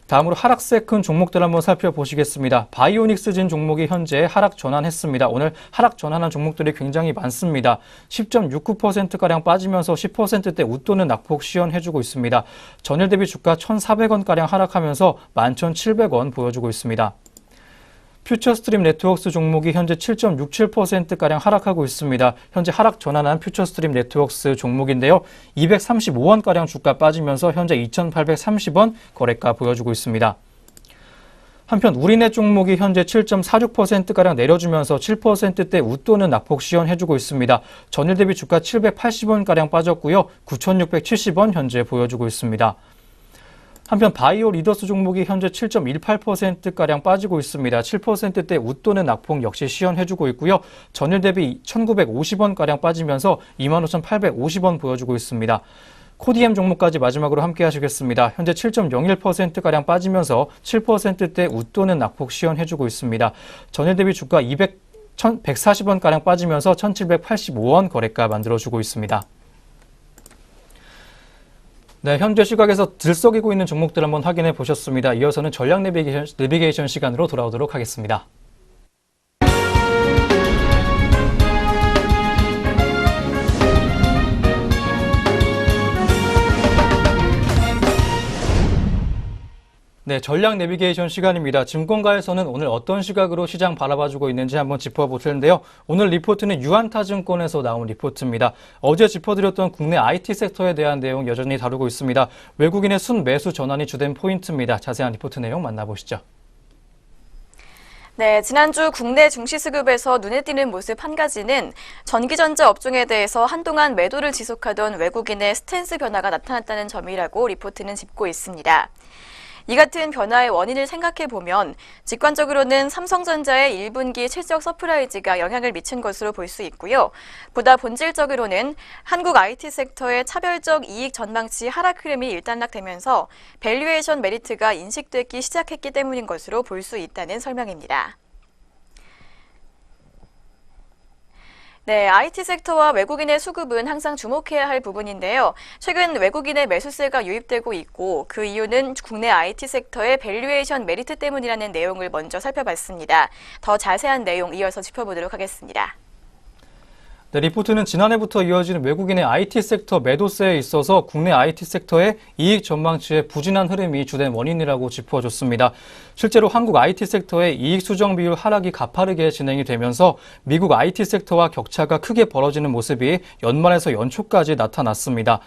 다음으로 하락세 큰 종목들 한번 살펴보시겠습니다. 바이오닉스진 종목이 현재 하락 전환했습니다. 오늘 하락 전환한 종목들이 굉장히 많습니다. 10.69%가량 빠지면서 10%대 웃도는 낙폭 시연해주고 있습니다. 전일 대비 주가 1,400원가량 하락하면서 11,700원 보여주고 있습니다. 퓨처스트림 네트워크스 종목이 현재 7.67%가량 하락하고 있습니다. 현재 하락 전환한 퓨처스트림 네트워크스 종목인데요. 235원가량 주가 빠지면서 현재 2,830원 거래가 보여주고 있습니다. 한편 우리넷 종목이 현재 7.46%가량 내려주면서 7%대 웃도는 낙폭 시연해주고 있습니다. 전일 대비 주가 780원가량 빠졌고요. 9,670원 현재 보여주고 있습니다. 한편 바이오 리더스 종목이 현재 7.18%가량 빠지고 있습니다. 7%대 웃도는 낙폭 역시 시연해주고 있고요. 전일 대비 1,950원가량 빠지면서 25,850원 보여주고 있습니다. 코디엠 종목까지 마지막으로 함께 하시겠습니다. 현재 7.01%가량 빠지면서 7%대 웃도는 낙폭 시연해주고 있습니다. 전일 대비 주가 140원가량 빠지면서 1,785원 거래가 만들어주고 있습니다. 네, 현재 시각에서 들썩이고 있는 종목들 한번 확인해 보셨습니다. 이어서는 전략 내비게이션 시간으로 돌아오도록 하겠습니다. 네, 전략 내비게이션 시간입니다. 증권가에서는 오늘 어떤 시각으로 시장 바라봐주고 있는지 한번 짚어볼 텐데요. 오늘 리포트는 유한타증권에서 나온 리포트입니다. 어제 짚어드렸던 국내 IT 섹터에 대한 내용 여전히 다루고 있습니다. 외국인의 순매수 전환이 주된 포인트입니다. 자세한 리포트 내용 만나보시죠. 네, 지난주 국내 중시수급에서 눈에 띄는 모습 한 가지는 전기전자 업종에 대해서 한동안 매도를 지속하던 외국인의 스탠스 변화가 나타났다는 점이라고 리포트는 짚고 있습니다. 이 같은 변화의 원인을 생각해보면 직관적으로는 삼성전자의 1분기 실적 서프라이즈가 영향을 미친 것으로 볼 수 있고요. 보다 본질적으로는 한국 IT 섹터의 차별적 이익 전망치 하락 흐름이 일단락되면서 밸류에이션 메리트가 인식되기 시작했기 때문인 것으로 볼 수 있다는 설명입니다. 네, IT 섹터와 외국인의 수급은 항상 주목해야 할 부분인데요. 최근 외국인의 매수세가 유입되고 있고 그 이유는 국내 IT 섹터의 밸류에이션 메리트 때문이라는 내용을 먼저 살펴봤습니다. 더 자세한 내용 이어서 짚어보도록 하겠습니다. 네, 리포트는 지난해부터 이어지는 외국인의 IT 섹터 매도세에 있어서 국내 IT 섹터의 이익 전망치의 부진한 흐름이 주된 원인이라고 짚어줬습니다. 실제로 한국 IT 섹터의 이익 수정 비율 하락이 가파르게 진행이 되면서 미국 IT 섹터와 격차가 크게 벌어지는 모습이 연말에서 연초까지 나타났습니다.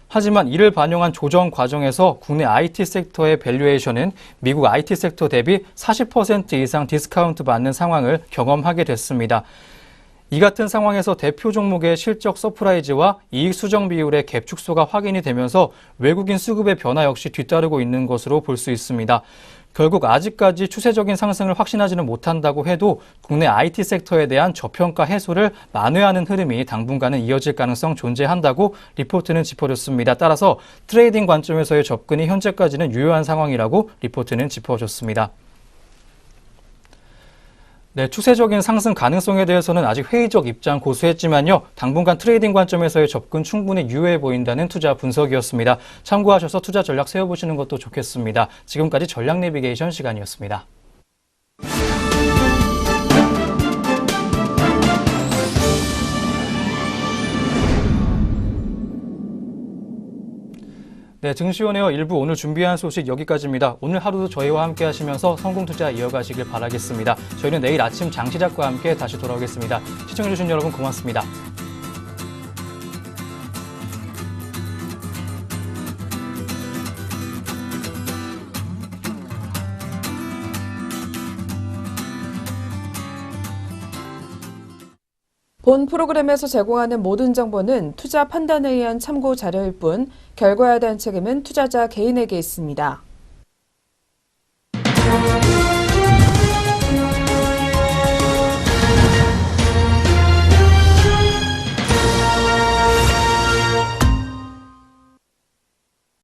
하지만 이를 반영한 조정 과정에서 국내 IT 섹터의 밸류에이션은 미국 IT 섹터 대비 40% 이상 디스카운트 받는 상황을 경험하게 됐습니다. 이 같은 상황에서 대표 종목의 실적 서프라이즈와 이익 수정 비율의 갭 축소가 확인이 되면서 외국인 수급의 변화 역시 뒤따르고 있는 것으로 볼 수 있습니다. 결국 아직까지 추세적인 상승을 확신하지는 못한다고 해도 국내 IT 섹터에 대한 저평가 해소를 만회하는 흐름이 당분간은 이어질 가능성 존재한다고 리포트는 짚어줬습니다. 따라서 트레이딩 관점에서의 접근이 현재까지는 유효한 상황이라고 리포트는 짚어줬습니다. 네, 추세적인 상승 가능성에 대해서는 아직 회의적 입장 고수했지만요. 당분간 트레이딩 관점에서의 접근 충분히 유효해 보인다는 투자 분석이었습니다. 참고하셔서 투자 전략 세워보시는 것도 좋겠습니다. 지금까지 전략 내비게이션 시간이었습니다. 네, 증시원에어 1부 오늘 준비한 소식 여기까지입니다. 오늘 하루도 저희와 함께 하시면서 성공 투자 이어가시길 바라겠습니다. 저희는 내일 아침 장시작과 함께 다시 돌아오겠습니다. 시청해주신 여러분 고맙습니다. 본 프로그램에서 제공하는 모든 정보는 투자 판단에 의한 참고 자료일 뿐 결과에 대한 책임은 투자자 개인에게 있습니다.